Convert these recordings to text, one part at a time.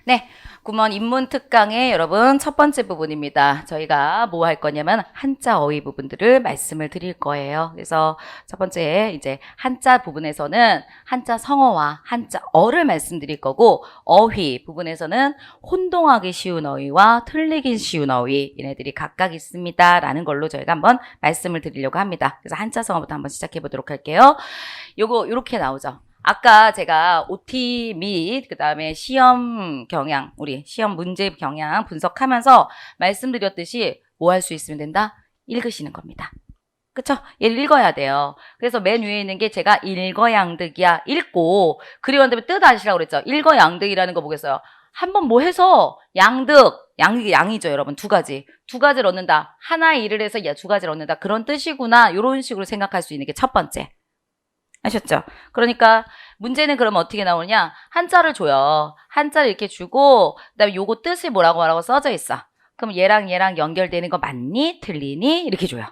네, 구먼 인문 특강의 여러분 첫 번째 부분입니다. 저희가 뭐 할 거냐면 한자 어휘 부분들을 말씀을 드릴 거예요. 그래서 첫 번째 이제 한자 부분에서는 한자 성어와 한자 어를 말씀드릴 거고, 어휘 부분에서는 혼동하기 쉬운 어휘와 틀리기 쉬운 어휘 얘네들이 각각 있습니다라는 걸로 저희가 한번 말씀을 드리려고 합니다. 그래서 한자 성어부터 한번 시작해 보도록 할게요. 요거 요렇게 나오죠. 아까 제가 OT 및 그다음에 시험 경향, 우리 시험 문제 경향 분석하면서 말씀드렸듯이 뭐 할 수 있으면 된다? 읽으시는 겁니다. 그쵸? 얘를 읽어야 돼요. 그래서 맨 위에 있는 게 제가 일거양득이야. 읽고, 그리고 난 다음에 뜻 아시라고 그랬죠? 일거양득이라는 거 보겠어요. 한번 뭐 해서 양득, 양이죠, 여러분. 두 가지. 두 가지를 얻는다. 하나의 일을 해서 두 가지를 얻는다. 그런 뜻이구나. 이런 식으로 생각할 수 있는 게 첫 번째. 아셨죠? 그러니까 문제는 그러면 어떻게 나오느냐? 한자를 줘요. 한자를 이렇게 주고 그다음에 요거 뜻이 뭐라고 써져 있어. 그럼 얘랑 연결되는 거 맞니? 틀리니? 이렇게 줘요.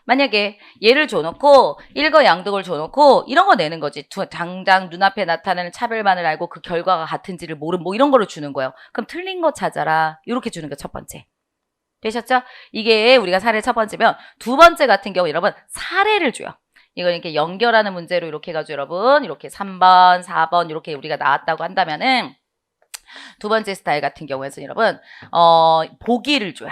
만약에 얘를 줘놓고 일거양득을 줘놓고 이런 거 내는 거지. 당장 눈앞에 나타나는 차별만을 알고 그 결과가 같은지를 모르는 뭐 이런 거를 주는 거예요. 그럼 틀린 거 찾아라. 이렇게 주는 게 첫 번째. 되셨죠? 이게 우리가 사례 첫 번째면, 두 번째 같은 경우 여러분 사례를 줘요. 이걸 이렇게 연결하는 문제로 이렇게 해가지고 여러분 이렇게 3번, 4번 이렇게 우리가 나왔다고 한다면은, 두 번째 스타일 같은 경우에는 여러분 보기를 줘요.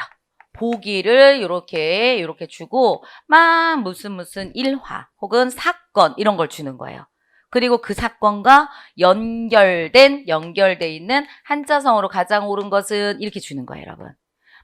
보기를 이렇게 주고 막 무슨 일화 혹은 사건 이런 걸 주는 거예요. 그리고 그 사건과 연결돼 있는 한자성어로 가장 옳은 것은 이렇게 주는 거예요, 여러분.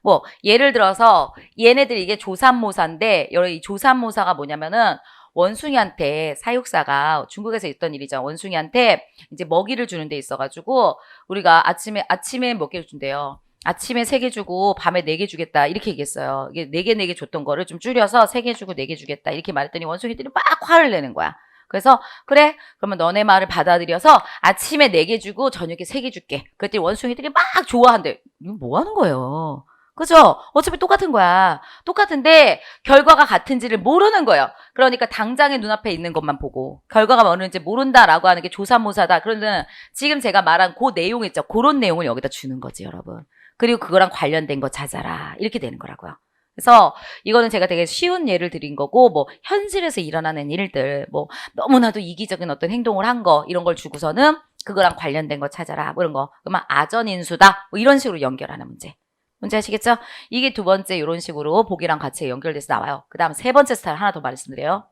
뭐 예를 들어서 얘네들 이게 조삼모사인데, 이 조삼모사가 뭐냐면은 원숭이한테, 사육사가 중국에서 있던 일이죠. 원숭이한테 이제 먹이를 주는 데 있어가지고 우리가 아침에 몇 개 준대요. 아침에 3개 주고 밤에 4개 주겠다 이렇게 얘기했어요. 이게 4개 줬던 거를 좀 줄여서 3개 주고 4개 주겠다 이렇게 말했더니 원숭이들이 막 화를 내는 거야. 그래서 그래 그러면 너네 말을 받아들여서 아침에 4개 주고 저녁에 3개 줄게. 그랬더니 원숭이들이 막 좋아한대. 이거 뭐 하는 거예요? 그죠? 어차피 똑같은 거야. 똑같은데 결과가 같은지를 모르는 거예요. 그러니까 당장에 눈앞에 있는 것만 보고 결과가 뭐는지 모른다라고 하는 게 조사모사다. 그러면 지금 제가 말한 그 내용 있죠. 그런 내용을 여기다 주는 거지, 여러분. 그리고 그거랑 관련된 거 찾아라. 이렇게 되는 거라고요. 그래서 이거는 제가 되게 쉬운 예를 드린 거고, 뭐 현실에서 일어나는 일들, 뭐 너무나도 이기적인 어떤 행동을 한 거 이런 걸 주고서는 그거랑 관련된 거 찾아라. 뭐 이런 거. 그러면 아전인수다. 뭐 이런 식으로 연결하는 문제. 문제 아시겠죠? 이게 두 번째 이런 식으로 보기랑 같이 연결돼서 나와요. 그 다음 세 번째 스타일 하나 더 말씀드려요.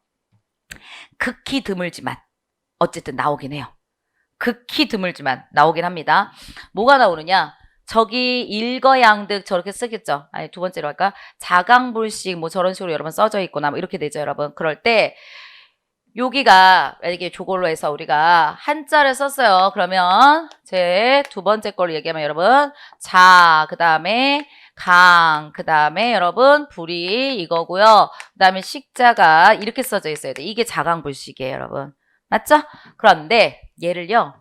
극히 드물지만 어쨌든 나오긴 해요. 극히 드물지만 나오긴 합니다. 뭐가 나오느냐? 저기 일거양득 저렇게 쓰겠죠. 아니 두 번째로 할까? 자강불식 뭐 저런 식으로 여러분 써져 있거나 뭐 이렇게 되죠, 여러분. 그럴 때 여기가 만약에 저걸로 해서 우리가 한자를 썼어요. 그러면 제 두 번째 걸로 얘기하면 여러분 자, 그 다음에 강, 그 다음에 여러분 불이 이거고요. 그 다음에 식자가 이렇게 써져 있어야 돼. 이게 자강불식이에요, 여러분. 맞죠? 그런데 얘를요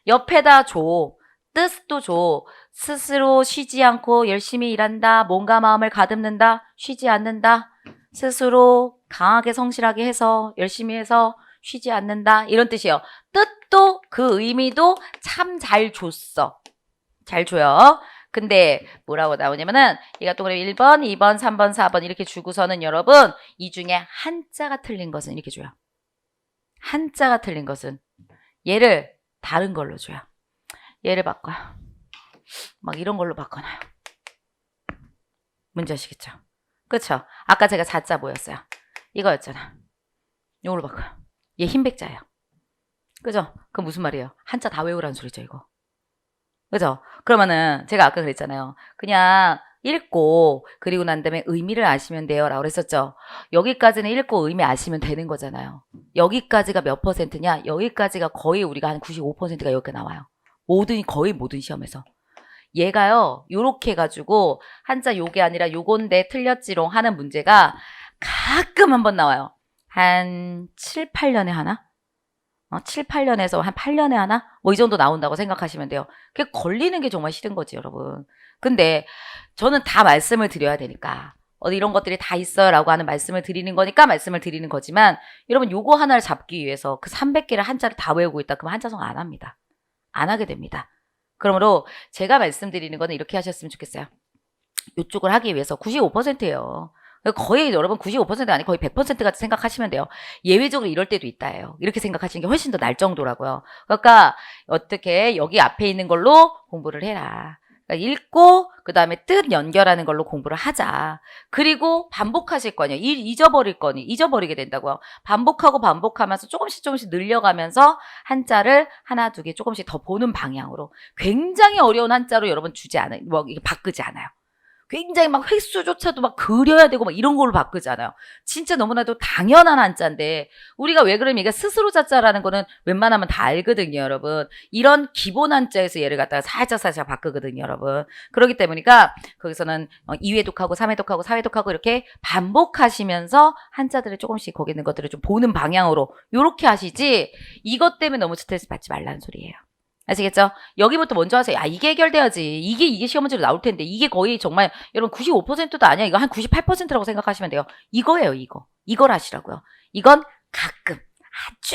옆에다 줘. 뜻도 줘. 스스로 쉬지 않고 열심히 일한다. 몸과 마음을 가듬는다. 쉬지 않는다. 스스로 강하게 성실하게 해서 열심히 해서 쉬지 않는다. 이런 뜻이에요. 뜻도 그 의미도 참 잘 줬어. 잘 줘요. 근데 뭐라고 나오냐면은 얘가 또 그래 1번, 2번, 3번, 4번 이렇게 주고서는 여러분 이 중에 한자가 틀린 것은 이렇게 줘요. 한자가 틀린 것은 얘를 다른 걸로 줘요. 얘를 바꿔요. 막 이런 걸로 바꿔놔요. 문제 아시겠죠? 그쵸? 아까 제가 자자 뭐였어요? 이거였잖아. 이걸로 바꿔요. 얘 흰백자예요. 그죠? 그건 무슨 말이에요? 한자 다 외우라는 소리죠, 이거. 그죠? 그러면은 제가 아까 그랬잖아요. 그냥 읽고 그리고 난 다음에 의미를 아시면 돼요 라고 그랬었죠. 여기까지는 읽고 의미 아시면 되는 거잖아요. 여기까지가 몇 %냐? 여기까지가 거의 우리가 한 95%가 여기가 나와요. 거의 모든 시험에서. 얘가요 요렇게 해가지고 한자 요게 아니라 요건데 틀렸지롱 하는 문제가 가끔 한번 나와요. 한 7, 8년에 하나? 7, 8년에서 한 8년에 하나? 뭐 이 정도 나온다고 생각하시면 돼요. 그게 걸리는 게 정말 싫은 거지, 여러분. 근데 저는 다 말씀을 드려야 되니까 이런 것들이 다 있어요 라고 하는 말씀을 드리는 거니까 말씀을 드리는 거지만, 여러분 요거 하나를 잡기 위해서 그 300개를 한자를 다 외우고 있다 그러면 한자성 안 합니다. 안 하게 됩니다. 그러므로 제가 말씀드리는 거는 이렇게 하셨으면 좋겠어요. 이쪽을 하기 위해서 95%예요. 거의 여러분 95%가 아니고 거의 100% 같이 생각하시면 돼요. 예외적으로 이럴 때도 있다예요. 이렇게 생각하시는 게 훨씬 더 날 정도라고요. 그러니까 어떻게 여기 앞에 있는 걸로 공부를 해라. 그러니까 읽고 그 다음에 뜻 연결하는 걸로 공부를 하자. 그리고 반복하실 거냐. 잊어버릴 거니 잊어버리게 된다고요. 반복하고 반복하면서 조금씩 늘려가면서 한자를 하나 두 개 조금씩 더 보는 방향으로. 굉장히 어려운 한자로 여러분 주지 않아요. 뭐 이게 바꾸지 않아요. 굉장히 막 획수조차도 막 그려야 되고 막 이런 걸로 바꾸잖아요. 진짜 너무나도 당연한 한자인데 우리가 왜 그러면 이게 스스로 자자라는 거는 웬만하면 다 알거든요, 여러분. 이런 기본 한자에서 얘를 갖다가 살짝 바꾸거든요, 여러분. 그렇기 때문이니까 거기서는 2회독하고 3회독하고 4회독하고 이렇게 반복하시면서 한자들을 조금씩 거기 있는 것들을 좀 보는 방향으로 이렇게 하시지 이것 때문에 너무 스트레스 받지 말라는 소리예요. 아시겠죠? 여기부터 먼저 하세요. 이게 해결돼야지. 이게 시험 문제로 나올 텐데. 이게 거의 정말, 여러분 95%도 아니야. 이거 한 98%라고 생각하시면 돼요. 이거예요, 이거. 이걸 하시라고요. 이건 가끔,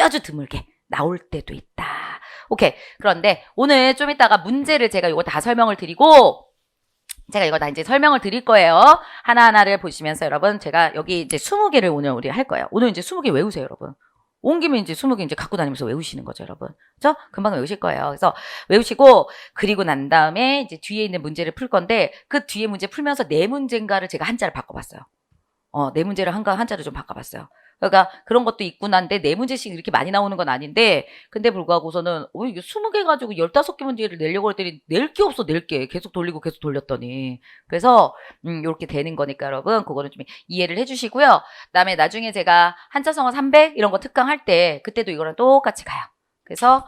아주 드물게 나올 때도 있다. 오케이. 그런데 오늘 좀 이따가 문제를 제가 이거 다 설명을 드리고, 제가 이거 다 이제 설명을 드릴 거예요. 하나하나를 보시면서 여러분, 제가 여기 이제 20개를 오늘 우리 할 거예요. 오늘 이제 20개 외우세요, 여러분. 온 김에 이제 20개 이제 갖고 다니면서 외우시는 거죠, 여러분. 그죠? 금방 외우실 거예요. 그래서 외우시고, 그리고 난 다음에 이제 뒤에 있는 문제를 풀 건데, 그 뒤에 문제 풀면서 네 문제인가를 제가 한자를 바꿔봤어요. 네 문제를 한자를 좀 바꿔봤어요. 그러니까 그런 것도 있구나 한데 네 문제씩 이렇게 많이 나오는 건 아닌데 근데 불구하고서는 이게 20개 가지고 15개 문제를 내려고 했더니 낼 게 없어 낼 게. 계속 돌리고 계속 돌렸더니. 그래서 요렇게 되는 거니까 여러분 그거는 좀 이해를 해주시고요. 그다음에 나중에 제가 한자성어 300 이런 거 특강할 때 그때도 이거랑 똑같이 가요. 그래서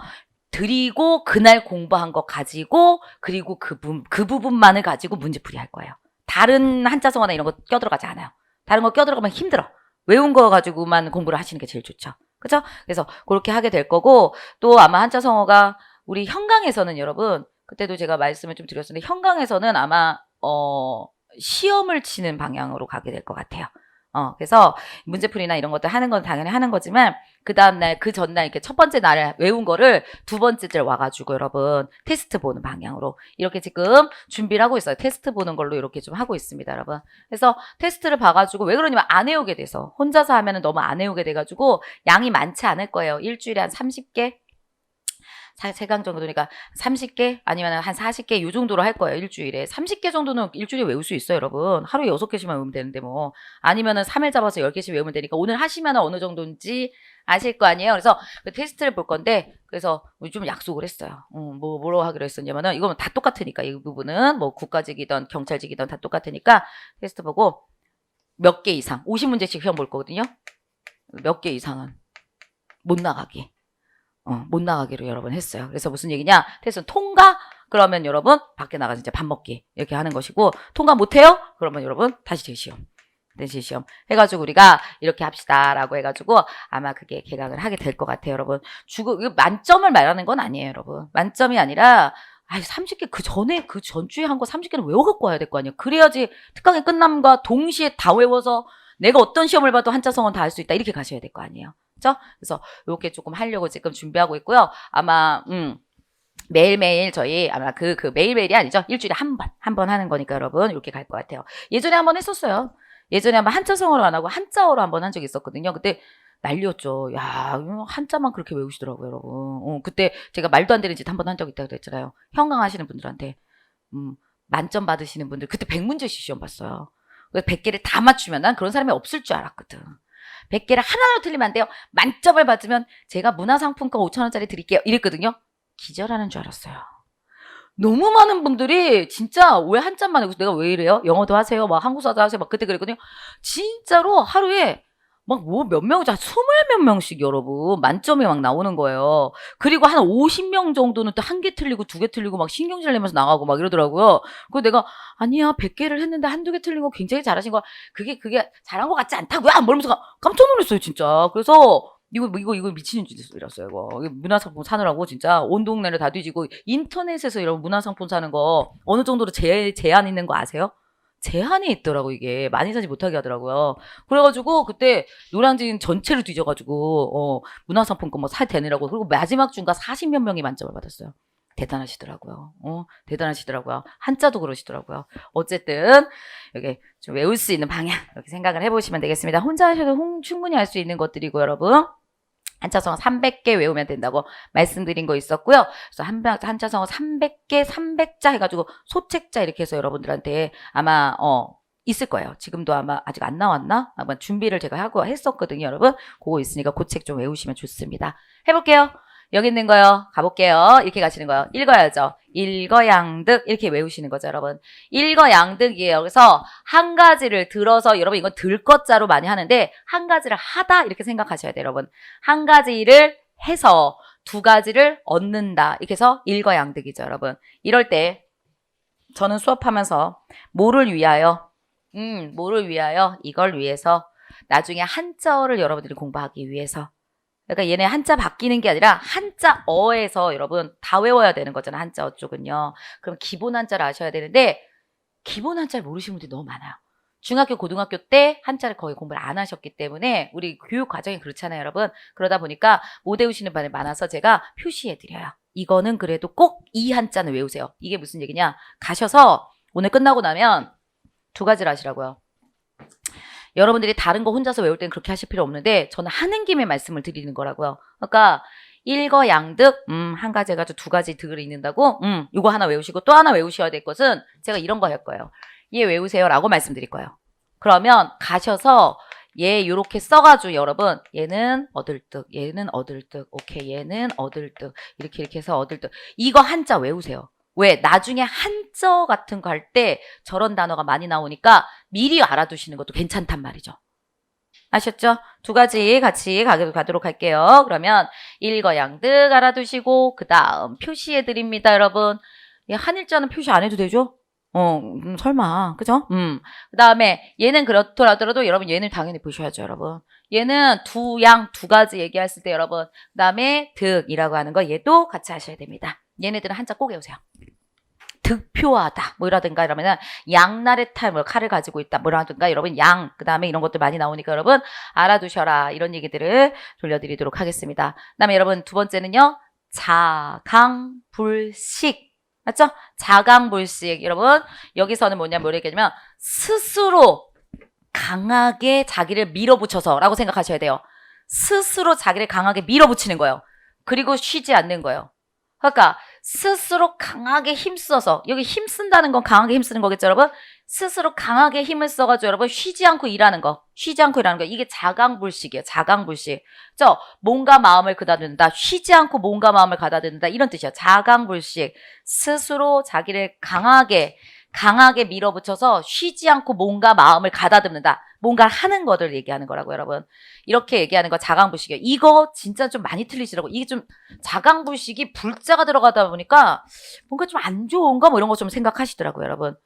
드리고 그날 공부한 거 가지고 그리고 그 부분만을 가지고 문제풀이 할 거예요. 다른 한자성어나 이런 거 껴들어가지 않아요. 다른 거 껴들어가면 힘들어. 외운 거 가지고만 공부를 하시는 게 제일 좋죠. 그죠? 그래서 그렇게 하게 될 거고 또 아마 한자성어가 우리 현강에서는 여러분 그때도 제가 말씀을 좀 드렸었는데 현강에서는 아마 시험을 치는 방향으로 가게 될 것 같아요. 그래서 문제풀이나 이런 것들 하는 건 당연히 하는 거지만 그 다음날 그 전날 이렇게 첫 번째 날에 외운 거를 두 번째 날 와가지고 여러분 테스트 보는 방향으로 이렇게 지금 준비를 하고 있어요. 테스트 보는 걸로 이렇게 좀 하고 있습니다, 여러분. 그래서 테스트를 봐가지고 왜 그러냐면 안 외우게 돼서 혼자서 하면은 너무 안 외우게 돼가지고 양이 많지 않을 거예요. 일주일에 한 30개? 3강 정도니까 30개 아니면 한 40개 요 정도로 할 거예요. 일주일에. 30개 정도는 일주일에 외울 수 있어요, 여러분. 하루에 6개씩만 외우면 되는데 뭐. 아니면은 3일 잡아서 10개씩 외우면 되니까 오늘 하시면 어느 정도인지 아실 거 아니에요. 그래서 그 테스트를 볼 건데 그래서 좀 약속을 했어요. 뭐로 하기로 했었냐면은 이거는 다 똑같으니까 이 부분은 뭐 국가직이든 경찰직이든 다 똑같으니까 테스트 보고 몇 개 이상 50문제씩 시험 볼 거거든요. 몇 개 이상은 못 나가기. 못 나가기로 여러분 했어요. 그래서 무슨 얘기냐? 테스트 통과? 그러면 여러분 밖에 나가서 이제 밥 먹기 이렇게 하는 것이고 통과 못해요? 그러면 여러분 다시 재시험. 재시험 해가지고 우리가 이렇게 합시다라고 해가지고 아마 그게 개강을 하게 될 것 같아요, 여러분. 만점을 말하는 건 아니에요, 여러분. 만점이 아니라 30개 그 전에 그 전주에 한 거 30개는 외워갖고 와야 될 거 아니에요. 그래야지 특강의 끝남과 동시에 다 외워서 내가 어떤 시험을 봐도 한자성어는 다 할 수 있다 이렇게 가셔야 될 거 아니에요. 그렇죠? 그래서 이렇게 조금 하려고 지금 준비하고 있고요. 아마 매일매일 저희 아마 그 매일매일이 아니죠. 일주일에 한 번 하는 거니까 여러분 이렇게 갈 것 같아요. 예전에 한번 했었어요. 예전에 한번 한자성어로 안 하고 한자어로 한번 한 적이 있었거든요. 그때 난리였죠. 야, 한자만 그렇게 외우시더라고요, 여러분. 그때 제가 말도 안 되는 짓 한 번 한 적 있다고 그랬잖아요. 현강 하시는 분들한테 만점 받으시는 분들 그때 100문제씩 시험 봤어요. 100개를 다 맞추면 난 그런 사람이 없을 줄 알았거든. 100개를 하나로 틀리면 안 돼요. 만점을 받으면 제가 문화상품권 5,000원짜리 드릴게요. 이랬거든요. 기절하는 줄 알았어요. 너무 많은 분들이 진짜 왜 한자만 해서 내가 왜 이래요? 영어도 하세요. 막 한국사도 하세요. 막 그때 그랬거든요. 진짜로 하루에 막 뭐 몇 명, 20몇 명씩 여러분 만점이 막 나오는 거예요. 그리고 한 50명 정도는 또 한 개 틀리고 두 개 틀리고 막 신경질 내면서 나가고 막 이러더라고요. 그래서 내가 아니야 100개를 했는데 한두 개 틀린 거 굉장히 잘하신 거야. 그게 잘한 것 같지 않다고요? 이러면서 깜짝 놀랐어요 진짜. 그래서 이거 미치는 짓이었어요. 이거 문화상품 사느라고 진짜 온 동네를 다 뒤지고 인터넷에서 이런 문화상품 사는 거 어느 정도로 제한 있는 거 아세요? 제한이 있더라고 이게 많이 사지 못하게 하더라고요. 그래가지고 그때 노량진 전체를 뒤져가지고 문화상품권 뭐 사 되느라고 그리고 마지막 중과 40몇 명이 만점을 받았어요. 대단하시더라고요. 대단하시더라고요. 한자도 그러시더라고요. 어쨌든 여기 좀 외울 수 있는 방향 이렇게 생각을 해보시면 되겠습니다. 혼자 하셔도 충분히 할 수 있는 것들이고 여러분. 한자성어 300개 외우면 된다고 말씀드린 거 있었고요. 그래서 한자성어 300개, 300자 해가지고 소책자 이렇게 해서 여러분들한테 아마 있을 거예요. 지금도 아마 아직 안 나왔나? 아마 준비를 제가 하고 했었거든요, 여러분. 그거 있으니까 그 책 좀 외우시면 좋습니다. 해볼게요. 여기 있는 거요. 가볼게요. 이렇게 가시는 거요. 읽어야죠. 일거양득 이렇게 외우시는 거죠, 여러분. 일거양득이에요. 그래서 한 가지를 들어서 여러분 이건 들것자로 많이 하는데 한 가지를 하다 이렇게 생각하셔야 돼요, 여러분. 한 가지 일을 해서 두 가지를 얻는다. 이렇게 해서 일거양득이죠, 여러분. 이럴 때 저는 수업하면서 뭐를 위하여? 뭐를 위하여? 이걸 위해서 나중에 한자어를 여러분들이 공부하기 위해서. 그러니까 얘네 한자 바뀌는 게 아니라 한자어에서 여러분 다 외워야 되는 거잖아. 한자어 쪽은요. 그럼 기본 한자를 아셔야 되는데 기본 한자를 모르시는 분들이 너무 많아요. 중학교, 고등학교 때 한자를 거의 공부를 안 하셨기 때문에 우리 교육 과정이 그렇잖아요, 여러분. 그러다 보니까 못 외우시는 반이 많아서 제가 표시해드려요. 이거는 그래도 꼭 이 한자는 외우세요. 이게 무슨 얘기냐? 가셔서 오늘 끝나고 나면 두 가지를 하시라고요. 여러분들이 다른 거 혼자서 외울 땐 그렇게 하실 필요 없는데 저는 하는 김에 말씀을 드리는 거라고요. 그러니까 일거양득 한 가지 해가지고 두 가지 득을 읽는다고 이거 하나 외우시고 또 하나 외우셔야 될 것은 제가 이런 거 할 거예요. 얘 외우세요 라고 말씀드릴 거예요. 그러면 가셔서 얘 요렇게 써가지고 여러분 얘는 얻을 득 얘는 얻을 득 오케이 얘는 얻을 득 이렇게 해서 얻을 득 이거 한자 외우세요. 왜? 나중에 한자 같은 거 할 때 저런 단어가 많이 나오니까 미리 알아두시는 것도 괜찮단 말이죠. 아셨죠? 두 가지 같이 가도록 할게요. 그러면 일거양득 알아두시고 그 다음 표시해드립니다, 여러분. 한일자는 표시 안 해도 되죠? 설마 그죠? 그 다음에 얘는 그렇더라도 여러분 얘는 당연히 보셔야죠, 여러분. 얘는 두 가지 얘기했을 때 여러분 그 다음에 득이라고 하는 거 얘도 같이 하셔야 됩니다. 얘네들은 한자 꼭 외우세요. 득표하다 뭐라든가 이러면은 양날의 탈 뭐 칼을 가지고 있다 뭐라든가 여러분 양 그 다음에 이런 것들 많이 나오니까 여러분 알아두셔라 이런 얘기들을 돌려드리도록 하겠습니다. 그 다음에 여러분 두 번째는요 자강불식 맞죠? 자강불식 여러분 여기서는 뭐냐면 스스로 강하게 자기를 밀어붙여서 라고 생각하셔야 돼요. 스스로 자기를 강하게 밀어붙이는 거예요. 그리고 쉬지 않는 거예요. 그러니까 스스로 강하게 힘써서 여기 힘쓴다는 건 강하게 힘쓰는 거겠죠, 여러분? 스스로 강하게 힘을 써가지고 여러분 쉬지 않고 일하는 거 이게 자강불식이에요. 자강불식. 그죠? 몸과 마음을 가다듬는다. 쉬지 않고 몸과 마음을 가다듬는다. 이런 뜻이에요. 자강불식. 스스로 자기를 강하게 밀어붙여서 쉬지 않고 몸과 마음을 가다듬는다. 뭔가 하는 것을 얘기하는 거라고 여러분. 이렇게 얘기하는 거 자강불식이에요. 이거 진짜 좀 많이 틀리시라고. 이게 좀 자강불식이 불자가 들어가다 보니까 뭔가 좀 안 좋은가 뭐 이런 거 좀 생각하시더라고요, 여러분.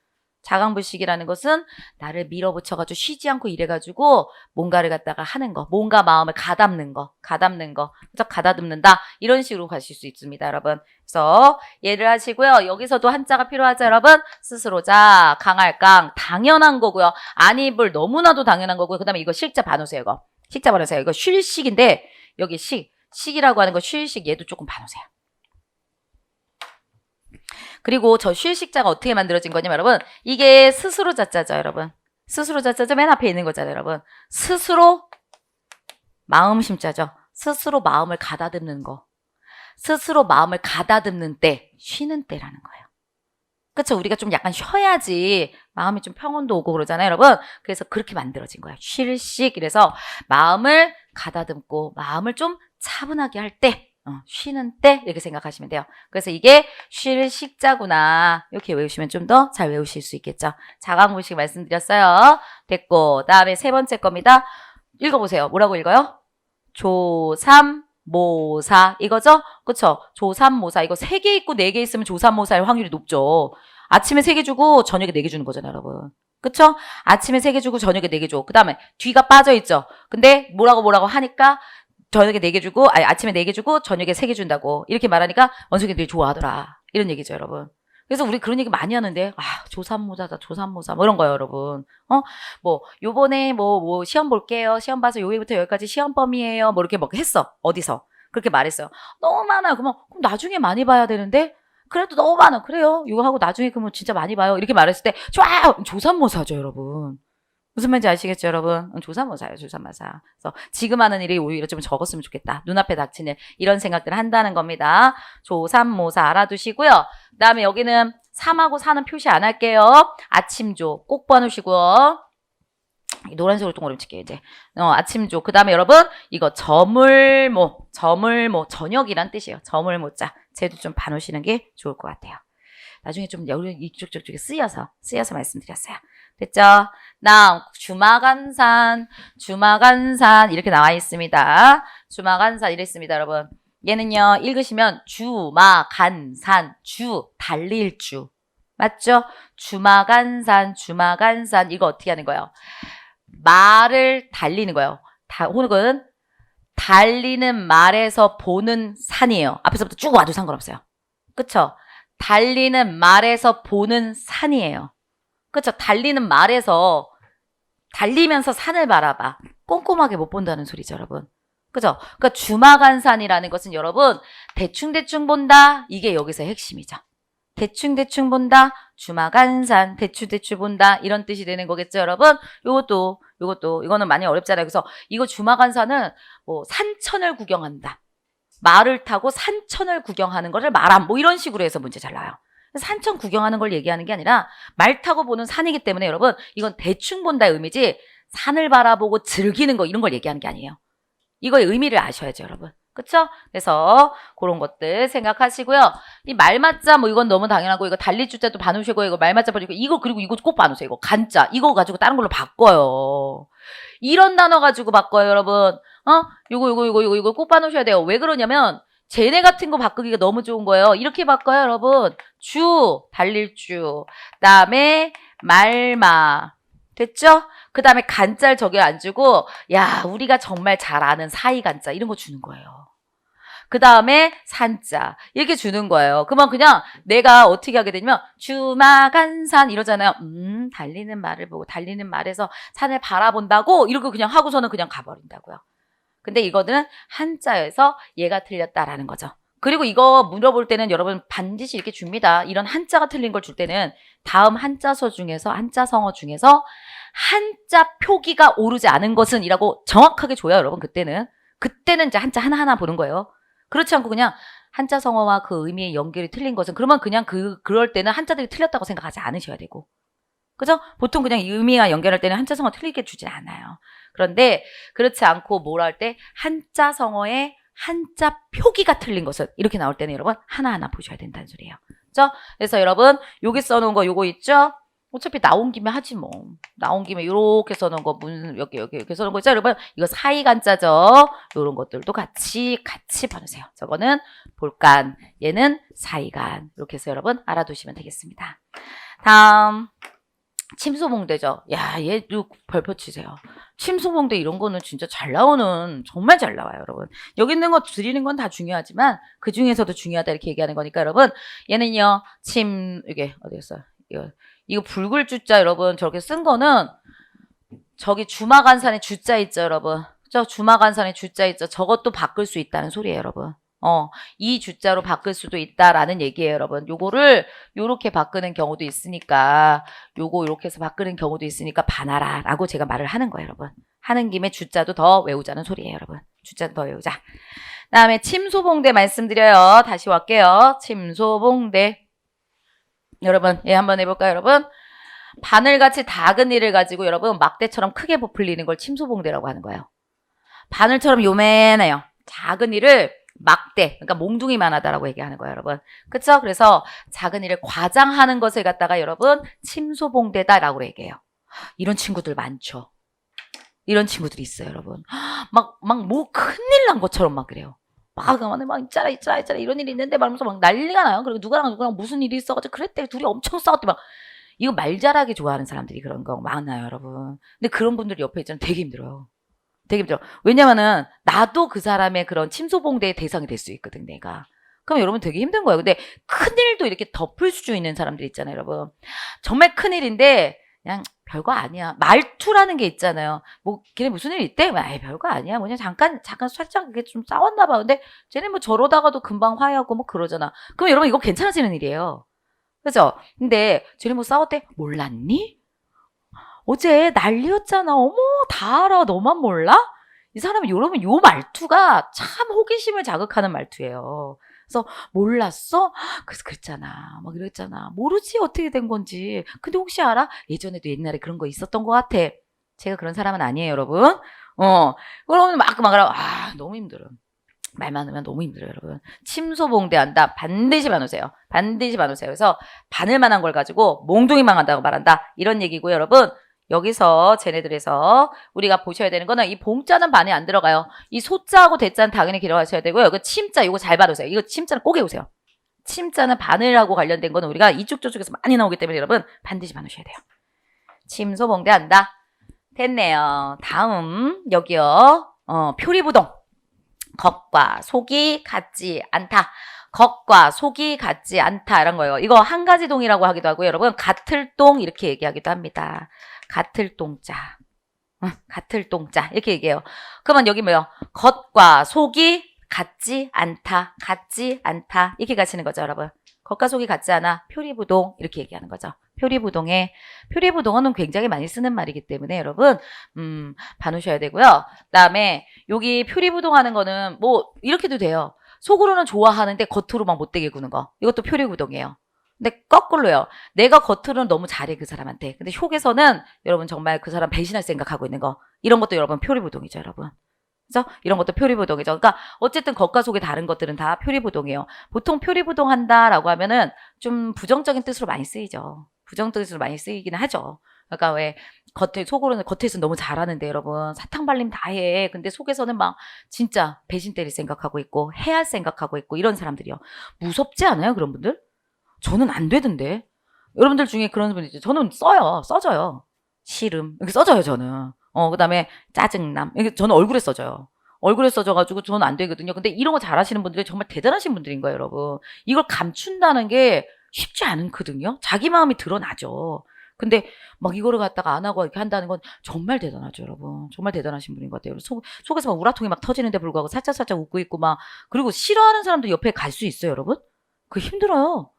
자강불식이라는 것은 나를 밀어붙여가지고 쉬지 않고 일해가지고 뭔가를 갖다가 하는 거, 뭔가 마음을 가담는 거, 가다듬는다 이런 식으로 가실 수 있습니다, 여러분. 그래서 예를 하시고요. 여기서도 한자가 필요하죠, 여러분. 스스로 자, 강할 강 당연한 거고요. 안입을 너무나도 당연한 거고요. 그다음에 이거 식자 봐놓으세요, 이거. 식자 봐놓으세요. 이거 쉴식인데 여기 식이라고 하는 거 쉴식 얘도 조금 봐놓으세요. 그리고 저 쉴식자가 어떻게 만들어진 거냐면 여러분 이게 스스로 자자죠, 여러분. 스스로 자자죠. 맨 앞에 있는 거잖아요, 여러분. 스스로 마음 심자죠. 스스로 마음을 가다듬는 거. 스스로 마음을 가다듬는 때, 쉬는 때라는 거예요. 그쵸? 우리가 좀 약간 쉬어야지 마음이 좀 평온도 오고 그러잖아요, 여러분. 그래서 그렇게 만들어진 거예요. 쉴식. 그래서 마음을 가다듬고 마음을 좀 차분하게 할 때, 쉬는 때 이렇게 생각하시면 돼요. 그래서 이게 쉴 식자구나 이렇게 외우시면 좀 더 잘 외우실 수 있겠죠. 자강불식 말씀드렸어요. 됐고 다음에 세 번째 겁니다. 읽어보세요. 뭐라고 읽어요? 조삼모사 이거죠? 그쵸? 조삼모사 이거 3개 있고 4개 있으면 조삼모사일 확률이 높죠. 아침에 3개 주고 저녁에 4개 주는 거잖아요, 여러분. 그쵸? 아침에 3개 주고 저녁에 4개 줘. 그 다음에 뒤가 빠져있죠. 근데 뭐라고 하니까 저녁에 4개 주고, 아침에 4개 주고, 저녁에 3개 준다고. 이렇게 말하니까 원숭이들이 좋아하더라. 이런 얘기죠, 여러분. 그래서 우리 그런 얘기 많이 하는데, 조삼모사다, 조삼모사. 뭐 이런 거예요, 여러분. 요번에 시험 볼게요. 시험 봐서 여기부터 여기까지 시험 범위예요. 뭐 이렇게 했어. 어디서. 그렇게 말했어요. 너무 많아요. 그럼 나중에 많이 봐야 되는데, 그래도 너무 많아. 그래요. 이거 하고 나중에 그러면 진짜 많이 봐요. 이렇게 말했을 때 좋아요. 조삼모사죠, 여러분. 무슨 말인지 아시겠죠, 여러분? 조삼모사예요, 조삼모사. 그래서 지금 하는 일이 오히려 좀 적었으면 좋겠다. 눈앞에 닥치는 이런 생각들을 한다는 겁니다. 조삼모사 알아두시고요. 그 다음에 여기는 3하고 4는 표시 안 할게요. 아침조 꼭 봐놓으시고요. 노란색으로 동그라미 칠게요, 이제. 아침조. 그 다음에 여러분, 이거 저물모, 저녁이란 뜻이에요. 저물모자. 쟤도 좀 봐놓으시는 게 좋을 것 같아요. 나중에 좀 여기 이쪽 저쪽에 쓰여서 말씀드렸어요. 됐죠? 다음 주마간산 이렇게 나와 있습니다. 주마간산 이랬습니다, 여러분. 얘는요, 읽으시면 주마간산, 달릴 주. 맞죠? 주마간산 이거 어떻게 하는 거예요? 말을 달리는 거예요. 혹은 달리는 말에서 보는 산이에요. 앞에서부터 쭉 와도 상관없어요. 그쵸? 달리는 말에서 보는 산이에요. 그쵸? 달리는 말에서 달리면서 산을 바라봐. 꼼꼼하게 못 본다는 소리죠, 여러분. 그죠? 그러니까 주마간산이라는 것은 여러분 대충 본다. 이게 여기서 핵심이죠. 대충 본다. 주마간산 대충 본다. 이런 뜻이 되는 거겠죠, 여러분? 이거는 많이 어렵잖아요. 그래서 이거 주마간산은 뭐 산천을 구경한다. 말을 타고 산천을 구경하는 거를 말함. 뭐 이런 식으로 해서 문제 잘 나와요. 산천 구경하는 걸 얘기하는 게 아니라 말 타고 보는 산이기 때문에 여러분 이건 대충 본다의 의미지 산을 바라보고 즐기는 거 이런 걸 얘기하는 게 아니에요. 이거의 의미를 아셔야죠, 여러분. 그쵸? 그래서 그런 것들 생각하시고요. 이 말맞자 뭐 이건 너무 당연하고 이거 달릴 주자도 봐놓으시고 이거 말맞자 버리고 이거 그리고 이거 꼭 봐놓으세요. 이거 간자 이거 가지고 다른 걸로 바꿔요. 이런 단어 가지고 바꿔요, 여러분. 이거 꼭 봐놓으셔야 돼요. 왜 그러냐면 쟤네 같은 거 바꾸기가 너무 좋은 거예요. 이렇게 바꿔요, 여러분. 달릴 주. 그다음에 말마. 됐죠? 그 다음에 간자를 저기 안 주고 야 우리가 정말 잘 아는 사이 간자 이런 거 주는 거예요. 그 다음에 산자 이렇게 주는 거예요. 그러면 그냥 내가 어떻게 하게 되냐면 주마간산 이러잖아요. 달리는 말을 보고 달리는 말에서 산을 바라본다고 이렇게 그냥 하고서는 그냥 가버린다고요. 근데 이거는 한자여서 얘가 틀렸다라는 거죠. 그리고 이거 물어볼 때는 여러분 반드시 이렇게 줍니다. 이런 한자가 틀린 걸 줄 때는 다음 한자성어 중에서 한자 표기가 오르지 않은 것은 이라고 정확하게 줘요, 여러분. 그때는 이제 한자 하나하나 보는 거예요. 그렇지 않고 그냥 한자성어와 그 의미의 연결이 틀린 것은 그러면 그냥 그럴 때는 한자들이 틀렸다고 생각하지 않으셔야 되고. 그죠? 보통 그냥 의미와 연결할 때는 한자성어 틀리게 주진 않아요. 그런데 그렇지 않고 뭘 할 때 한자성어의 한자 표기가 틀린 것은 이렇게 나올 때는 여러분 하나하나 보셔야 된다는 소리예요. 그죠? 그래서 여러분 여기 써놓은 거 요거 있죠? 어차피 나온 김에 하지 뭐. 나온 김에 요렇게 써놓은 거 여기 써놓은 거 있죠? 여러분 이거 사이간자죠? 요런 것들도 같이 봐주세요. 저거는 볼간, 얘는 사이간. 이렇게 해서 여러분 알아두시면 되겠습니다. 다음 침소봉대죠. 야, 얘도 별표 치세요. 침소봉대 이런 거는 진짜 정말 잘 나와요, 여러분. 여기 있는 거 드리는 건 다 중요하지만 그 중에서도 중요하다 이렇게 얘기하는 거니까 여러분 얘는요 이게 어디였어요? 이거 붉을 주자 여러분 저렇게 쓴 거는 저기 주마간산에 주자 있죠, 여러분. 저 주마간산에 주자 있죠. 저것도 바꿀 수 있다는 소리예요, 여러분. 이 주자로 바꿀 수도 있다라는 얘기예요, 여러분. 요거를 요렇게 바꾸는 경우도 있으니까 요거 요렇게 해서 바꾸는 경우도 있으니까 봐놔라 라고 제가 말을 하는 거예요, 여러분. 하는 김에 주자도 더 외우자는 소리예요, 여러분. 주자도 더 외우자. 다음에 침소봉대 말씀드려요. 다시 할게요. 침소봉대. 여러분, 한번 해볼까요, 여러분? 바늘같이 작은 이를 가지고 여러분 막대처럼 크게 부풀리는 걸 침소봉대라고 하는 거예요. 바늘처럼 요만해요. 작은 이를 막대, 그러니까 몽둥이만 하다라고 얘기하는 거예요, 여러분. 그쵸? 그래서 작은 일을 과장하는 것을 갖다가 여러분 침소봉대다라고 얘기해요. 이런 친구들 많죠. 이런 친구들이 있어요, 여러분. 막 뭐 큰일 난 것처럼 막 그래요. 막 있잖아 이런 일이 있는데 말하면서 막 난리가 나요. 그리고 누구랑 무슨 일이 있어가지고 그랬대. 둘이 엄청 싸웠대. 막 이거 말 잘하기 좋아하는 사람들이 그런 거 많아요, 여러분. 근데 그런 분들이 옆에 있잖아요. 되게 힘들어요. 왜냐면은 나도 그 사람의 그런 침소봉대의 대상이 될 수 있거든, 내가. 그럼 여러분 되게 힘든 거예요. 근데 큰일도 이렇게 덮을 수 있는 사람들 있잖아요, 여러분. 정말 큰일인데 그냥 별거 아니야. 말투라는 게 있잖아요. 뭐 걔네 무슨 일 있대? 아이 별거 아니야. 뭐냐 잠깐 살짝 이게 좀 싸웠나 봐. 근데 쟤네 뭐 저러다가도 금방 화해하고 뭐 그러잖아. 그럼 여러분 이거 괜찮아지는 일이에요. 그죠? 근데 쟤네 뭐 싸웠대? 몰랐니? 어제 난리였잖아. 어머 다 알아. 너만 몰라? 이 사람은 여러분 요 말투가 참 호기심을 자극하는 말투예요. 그래서 몰랐어? 그래서 그랬잖아. 막 이랬잖아. 모르지 어떻게 된 건지. 근데 혹시 알아? 예전에도 옛날에 그런 거 있었던 것 같아. 제가 그런 사람은 아니에요, 여러분. 그러면 막 말하라. 너무 힘들어. 말 많으면 너무 힘들어요, 여러분. 침소봉대한다. 반드시 반으세요. 반드시 반으세요. 그래서 바늘만한 걸 가지고 몽둥이만 한다고 말한다. 이런 얘기고요, 여러분. 여기서 쟤네들에서 우리가 보셔야 되는 거는 이 봉자는 반에 안 들어가요. 이 소자하고 대자는 당연히 기록하셔야 되고요. 이거 침자 이거 잘 봐두세요. 이거 침자는 꼭 외우세요. 침자는 바늘하고 관련된 거는 우리가 이쪽 저쪽에서 많이 나오기 때문에 여러분 반드시 봐두셔야 돼요. 침소봉대한다. 됐네요. 다음 여기요. 표리부동. 겉과 속이 같지 않다. 겉과 속이 같지 않다. 이런 거예요. 이거 한 가지 동이라고 하기도 하고요. 여러분 같을 동 이렇게 얘기하기도 합니다. 같을 동자. 같을 동자. 이렇게 얘기해요. 그러면 여기 뭐요? 겉과 속이 같지 않다. 같지 않다. 이렇게 가시는 거죠, 여러분. 겉과 속이 같지 않아. 표리부동. 이렇게 얘기하는 거죠. 표리부동은 굉장히 많이 쓰는 말이기 때문에 여러분, 봐놓으셔야 되고요. 그 다음에 여기 표리부동 하는 거는 뭐, 이렇게도 돼요. 속으로는 좋아하는데 겉으로 막 못되게 구는 거. 이것도 표리부동이에요. 근데 거꾸로요. 내가 겉으로는 너무 잘해 그 사람한테. 근데 속에서는 여러분 정말 그 사람 배신할 생각하고 있는 거. 이런 것도 여러분 표리부동이죠, 여러분. 그래서 이런 것도 표리부동이죠. 그러니까 어쨌든 겉과 속이 다른 것들은 다 표리부동이에요. 보통 표리부동한다라고 하면은 좀 부정적인 뜻으로 많이 쓰이죠. 부정적인 뜻으로 많이 쓰이기는 하죠. 그러니까 왜 속으로는 겉에서 너무 잘하는데 여러분 사탕 발림 다 해. 근데 속에서는 막 진짜 배신 때릴 생각하고 있고 해할 생각하고 있고 이런 사람들이요. 무섭지 않아요, 그런 분들? 저는 안 되던데. 여러분들 중에 그런 분 있죠. 저는 써져요. 싫음. 이렇게 써져요, 저는. 그 다음에 짜증남. 이게 저는 얼굴에 써져요. 얼굴에 써져가지고 저는 안 되거든요. 근데 이런 거 잘하시는 분들이 정말 대단하신 분들인 거예요, 여러분. 이걸 감춘다는 게 쉽지 않거든요. 자기 마음이 드러나죠. 근데 막 이거를 갖다가 안 하고 이렇게 한다는 건 정말 대단하죠, 여러분. 정말 대단하신 분인 것 같아요. 속에서 막 우라통이 막 터지는데 불구하고 살짝살짝 웃고 있고 막, 그리고 싫어하는 사람도 옆에 갈 수 있어요, 여러분. 그거 힘들어요.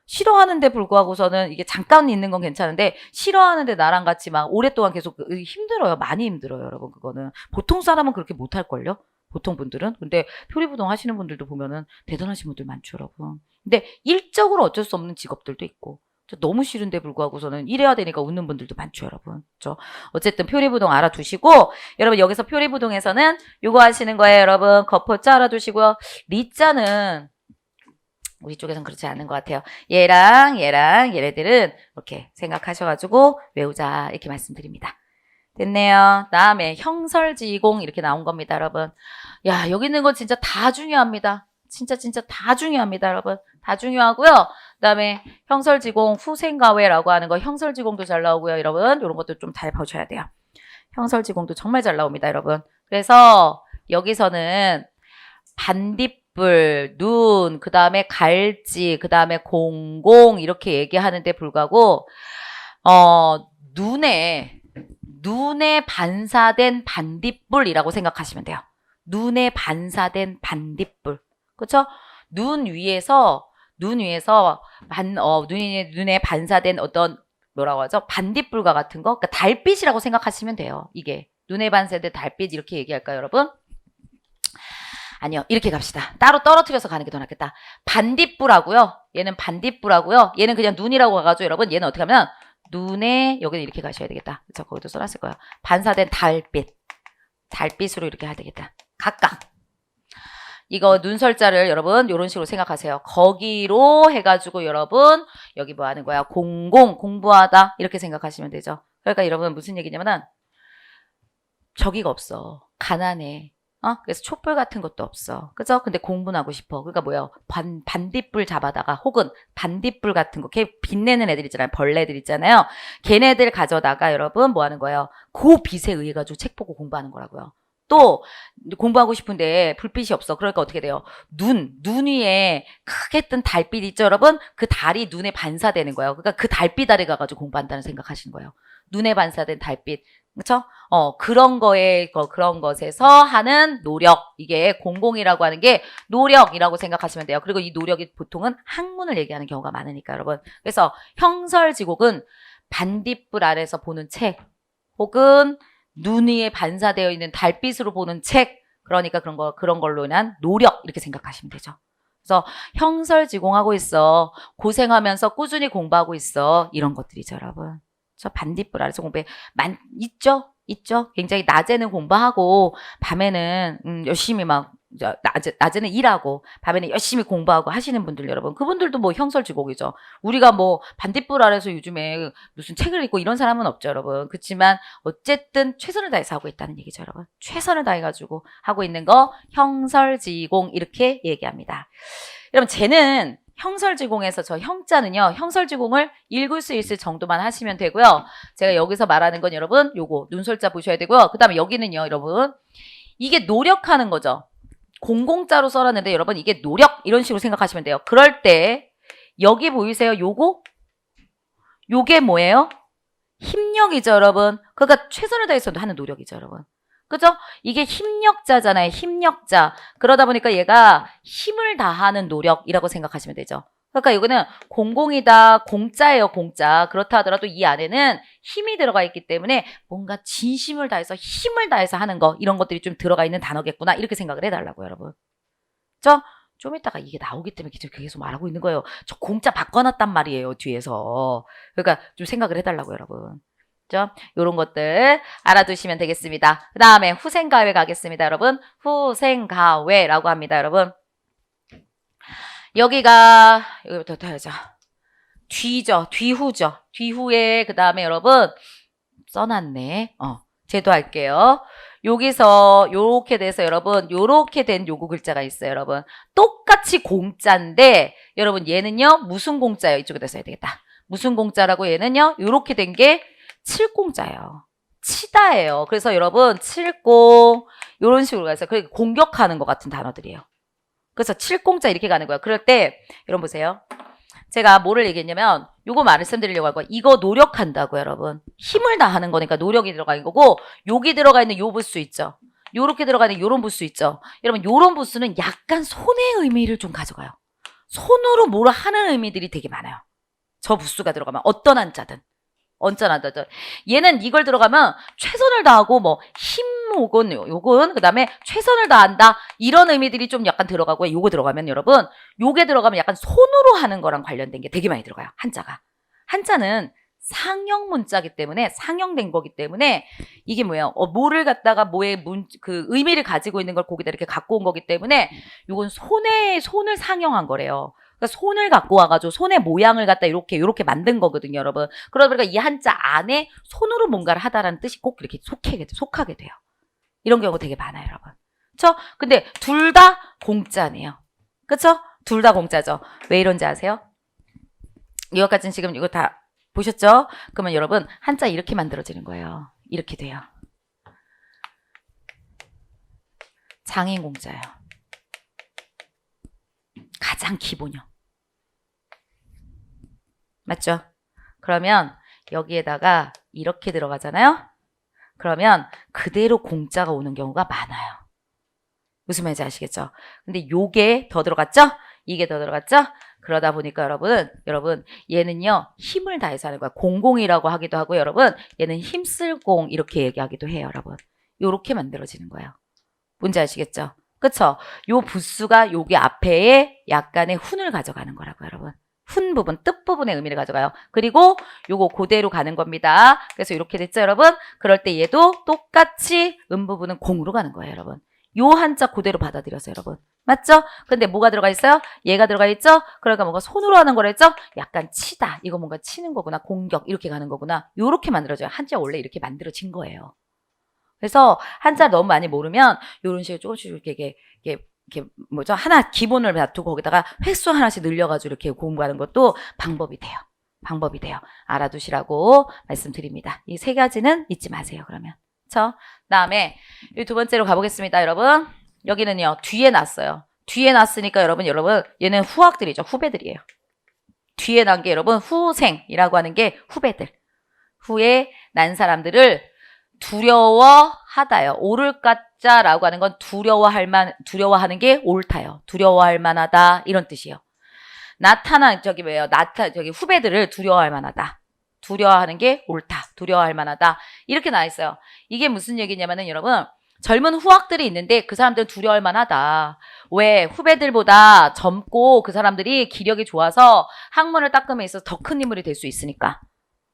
싫어하는데 불구하고서는 이게 잠깐 있는 건 괜찮은데 싫어하는데 나랑 같이 막 오랫동안 계속 힘들어요. 많이 힘들어요, 여러분. 그거는 보통 사람은 그렇게 못할걸요. 보통 분들은. 근데 표리부동 하시는 분들도 보면은 대단하신 분들 많죠, 여러분. 근데 일적으로 어쩔 수 없는 직업들도 있고 너무 싫은데 불구하고서는 일해야 되니까 웃는 분들도 많죠, 여러분. 그렇죠? 어쨌든 표리부동 알아두시고 여러분 여기서 표리부동에서는 요거 하시는 거예요, 여러분. 겉포자 알아두시고요. 리자는 우리 쪽에선 그렇지 않은 것 같아요. 얘랑 얘네들은 이렇게 생각하셔가지고 외우자 이렇게 말씀드립니다. 됐네요. 다음에 형설지공 이렇게 나온 겁니다, 여러분. 야, 여기 있는 건 진짜 다 중요합니다. 진짜 다 중요합니다, 여러분. 다 중요하고요. 그다음에 형설지공 후생가외라고 하는 거 형설지공도 잘 나오고요, 여러분. 이런 것도 좀 잘 보셔야 돼요. 형설지공도 정말 잘 나옵니다, 여러분. 그래서 여기서는 반딧불, 눈, 그 다음에 갈지, 그 다음에 공공 이렇게 얘기하는데 불구하고 눈에 반사된 반딧불이라고 생각하시면 돼요. 눈에 반사된 반딧불. 그렇죠? 눈 위에서 눈에 반사된 어떤 뭐라고 하죠? 반딧불과 같은 거. 그러니까 달빛이라고 생각하시면 돼요. 이게 눈에 반사된 달빛 이렇게 얘기할까요, 여러분? 아니요. 이렇게 갑시다. 따로 떨어뜨려서 가는 게 더 낫겠다. 반딧불하고요. 얘는 반딧불하고요. 얘는 그냥 눈이라고 가가지고 여러분 얘는 어떻게 하면 눈에 여기는 이렇게 가셔야 되겠다. 그쵸? 거기도 써놨을 거예요. 반사된 달빛으로 이렇게 해야 되겠다. 각각. 이거 눈설자를 여러분 이런 식으로 생각하세요. 거기로 해가지고 여러분 여기 뭐 하는 거야? 공부하다 이렇게 생각하시면 되죠. 그러니까 여러분 무슨 얘기냐면은 저기가 없어. 가난해. 그래서 촛불 같은 것도 없어. 그죠? 근데 공부는 하고 싶어. 그러니까 뭐예요? 반딧불 잡아다가 혹은 반딧불 같은 거, 걔 빛내는 애들 있잖아요. 벌레들 있잖아요. 걔네들 가져다가 여러분 뭐 하는 거예요? 그 빛에 의해 가지고 책 보고 공부하는 거라고요. 또 공부하고 싶은데 불빛이 없어. 그러니까 어떻게 돼요? 눈 위에 크게 뜬 달빛 있죠, 여러분? 그 달이 눈에 반사되는 거예요. 그러니까 그 달빛 아래 가가지고 공부한다는 생각하시는 거예요. 눈에 반사된 달빛. 그렇죠? 그런 그런 것에서 하는 노력. 이게 공공이라고 하는 게 노력이라고 생각하시면 돼요. 그리고 이 노력이 보통은 학문을 얘기하는 경우가 많으니까, 여러분. 그래서 형설지곡은 반딧불 아래서 보는 책, 혹은 눈 위에 반사되어 있는 달빛으로 보는 책, 그러니까 그런 걸로 인한 노력, 이렇게 생각하시면 되죠. 그래서 형설지공하고 있어. 고생하면서 꾸준히 공부하고 있어. 이런 것들이죠, 여러분. 저 반딧불 아래서 공부해. 있죠. 굉장히 낮에는 공부하고, 밤에는, 열심히 낮에는 일하고, 밤에는 열심히 공부하고 하시는 분들, 여러분. 그분들도 뭐 형설지곡이죠. 우리가 뭐 반딧불 아래서 요즘에 무슨 책을 읽고 이런 사람은 없죠, 여러분. 그렇지만, 어쨌든 최선을 다해서 하고 있다는 얘기죠, 여러분. 최선을 다해가지고 하고 있는 거, 형설지공, 이렇게 얘기합니다. 여러분, 쟤는 형설지공에서 저 형자는요, 형설지공을 읽을 수 있을 정도만 하시면 되고요. 제가 여기서 말하는 건 여러분, 요거 눈설자 보셔야 되고요. 그 다음에 여기는요, 여러분, 이게 노력하는 거죠. 공공자로 써놨는데 여러분, 이게 노력, 이런 식으로 생각하시면 돼요. 그럴 때 여기 보이세요? 요게 뭐예요? 힘력이죠, 여러분. 그러니까 최선을 다해서 하는 노력이죠, 여러분. 그죠? 이게 힘력자잖아요. 힘력자. 그러다 보니까 얘가 힘을 다하는 노력이라고 생각하시면 되죠. 그러니까 이거는 공공이다. 공짜예요, 공짜. 그렇다 하더라도 이 안에는 힘이 들어가 있기 때문에 뭔가 진심을 다해서 힘을 다해서 하는 거, 이런 것들이 좀 들어가 있는 단어겠구나. 이렇게 생각을 해달라고요, 여러분. 좀 이따가 이게 나오기 때문에 계속 말하고 있는 거예요. 저 공짜 바꿔놨단 말이에요, 뒤에서. 그러니까 좀 생각을 해달라고요, 여러분. 요런 것들 알아두시면 되겠습니다. 그 다음에 후생가회 가겠습니다, 여러분. 후생가회라고 합니다, 여러분. 여기부터 해야죠. 뒤후죠. 뒤후에, 그 다음에 여러분, 써놨네. 제도할게요. 여기서 요렇게 돼서 여러분, 요렇게 된 요거 글자가 있어요, 여러분. 똑같이 공짜인데, 여러분, 얘는요, 무슨 공짜예요? 이쪽에다 써야 되겠다. 무슨 공짜라고 얘는요, 요렇게 된 게 칠공자예요. 치다예요. 그래서 여러분, 칠공, 요런 식으로 가서, 공격하는 것 같은 단어들이에요. 그래서 칠공자 이렇게 가는 거예요. 그럴 때, 여러분 보세요. 제가 뭐를 얘기했냐면, 요거 말씀드리려고 할 거예요. 이거 노력한다고, 여러분. 힘을 다하는 거니까 노력이 들어가 있는 거고, 여기 들어가 있는 요 부수 있죠. 요렇게 들어가 있는 요런 부수 있죠. 여러분, 요런 부수는 약간 손의 의미를 좀 가져가요. 손으로 뭐를 하는 의미들이 되게 많아요. 저 부수가 들어가면 어떤 한자든. 언짢아다. 얘는 이걸 들어가면 최선을 다하고 뭐 힘 혹은 요건 그다음에 최선을 다한다 이런 의미들이 좀 약간 들어가고요. 요거 들어가면 여러분 요게 들어가면 약간 손으로 하는 거랑 관련된 게 되게 많이 들어가요. 한자는 상형 문자기 때문에 상형된 거기 때문에 이게 뭐예요? 뭐를 갖다가 그 의미를 가지고 있는 걸 거기다 이렇게 갖고 온 거기 때문에 요건 손을 상형한 거래요. 그러니까 손을 갖고 와가지고 손의 모양을 갖다 이렇게 만든 거거든요, 여러분. 그러다 보니까 이 한자 안에 손으로 뭔가를 하다라는 뜻이 꼭 이렇게 속하게 돼요. 이런 경우 되게 많아요, 여러분. 그쵸? 근데 둘 다 공짜네요. 그쵸? 둘 다 공짜죠. 왜 이런지 아세요? 이것까지는 지금 이거 다 보셨죠? 그러면 여러분 한자 이렇게 만들어지는 거예요. 이렇게 돼요. 장인 공짜예요. 가장 기본이요. 맞죠? 그러면 여기에다가 이렇게 들어가잖아요. 그러면 그대로 공짜가 오는 경우가 많아요. 무슨 말인지 아시겠죠? 근데 요게 더 들어갔죠? 이게 더 들어갔죠? 그러다 보니까 여러분 얘는요 힘을 다해서 하는 거야. 공공이라고 하기도 하고 여러분 얘는 힘쓸 공 이렇게 얘기하기도 해요, 여러분. 요렇게 만들어지는 거예요. 뭔지 아시겠죠? 그쵸? 요 부수가 여기 앞에 약간의 훈을 가져가는 거라고, 여러분. 훈 부분, 뜻 부분의 의미를 가져가요. 그리고 요거 그대로 가는 겁니다. 그래서 이렇게 됐죠, 여러분? 그럴 때 얘도 똑같이 부분은 공으로 가는 거예요, 여러분. 요 한자 그대로 받아들여서 여러분. 맞죠? 근데 뭐가 들어가 있어요? 얘가 들어가 있죠? 그러니까 뭔가 손으로 하는 거랬죠? 약간 치다. 이거 뭔가 치는 거구나. 공격. 이렇게 가는 거구나. 요렇게 만들어져요. 한자 원래 이렇게 만들어진 거예요. 그래서 한자 너무 많이 모르면 요런 식으로 조금씩 이렇게 하나 기본을 놔두고 거기다가 횟수 하나씩 늘려가지고 이렇게 공부하는 것도 방법이 돼요. 알아두시라고 말씀드립니다. 이 세 가지는 잊지 마세요, 그러면. 그쵸? 다음에 이 두 번째로 가보겠습니다, 여러분. 여기는요, 뒤에 놨어요. 뒤에 놨으니까 여러분, 얘는 후학들이죠. 후배들이에요. 뒤에 난 게 여러분, 후생이라고 하는 게 후배들. 후에 난 사람들을 두려워하다요. 옳을까짜라고 하는 건 두려워하는 게 옳다요. 두려워할 만하다. 이런 뜻이에요. 저기 후배들을 두려워할 만하다. 두려워하는 게 옳다. 두려워할 만하다. 이렇게 나와 있어요. 이게 무슨 얘기냐면은 여러분, 젊은 후학들이 있는데 그 사람들은 두려워할 만하다. 왜? 후배들보다 젊고 그 사람들이 기력이 좋아서 학문을 닦음에 있어서 더 큰 인물이 될 수 있으니까.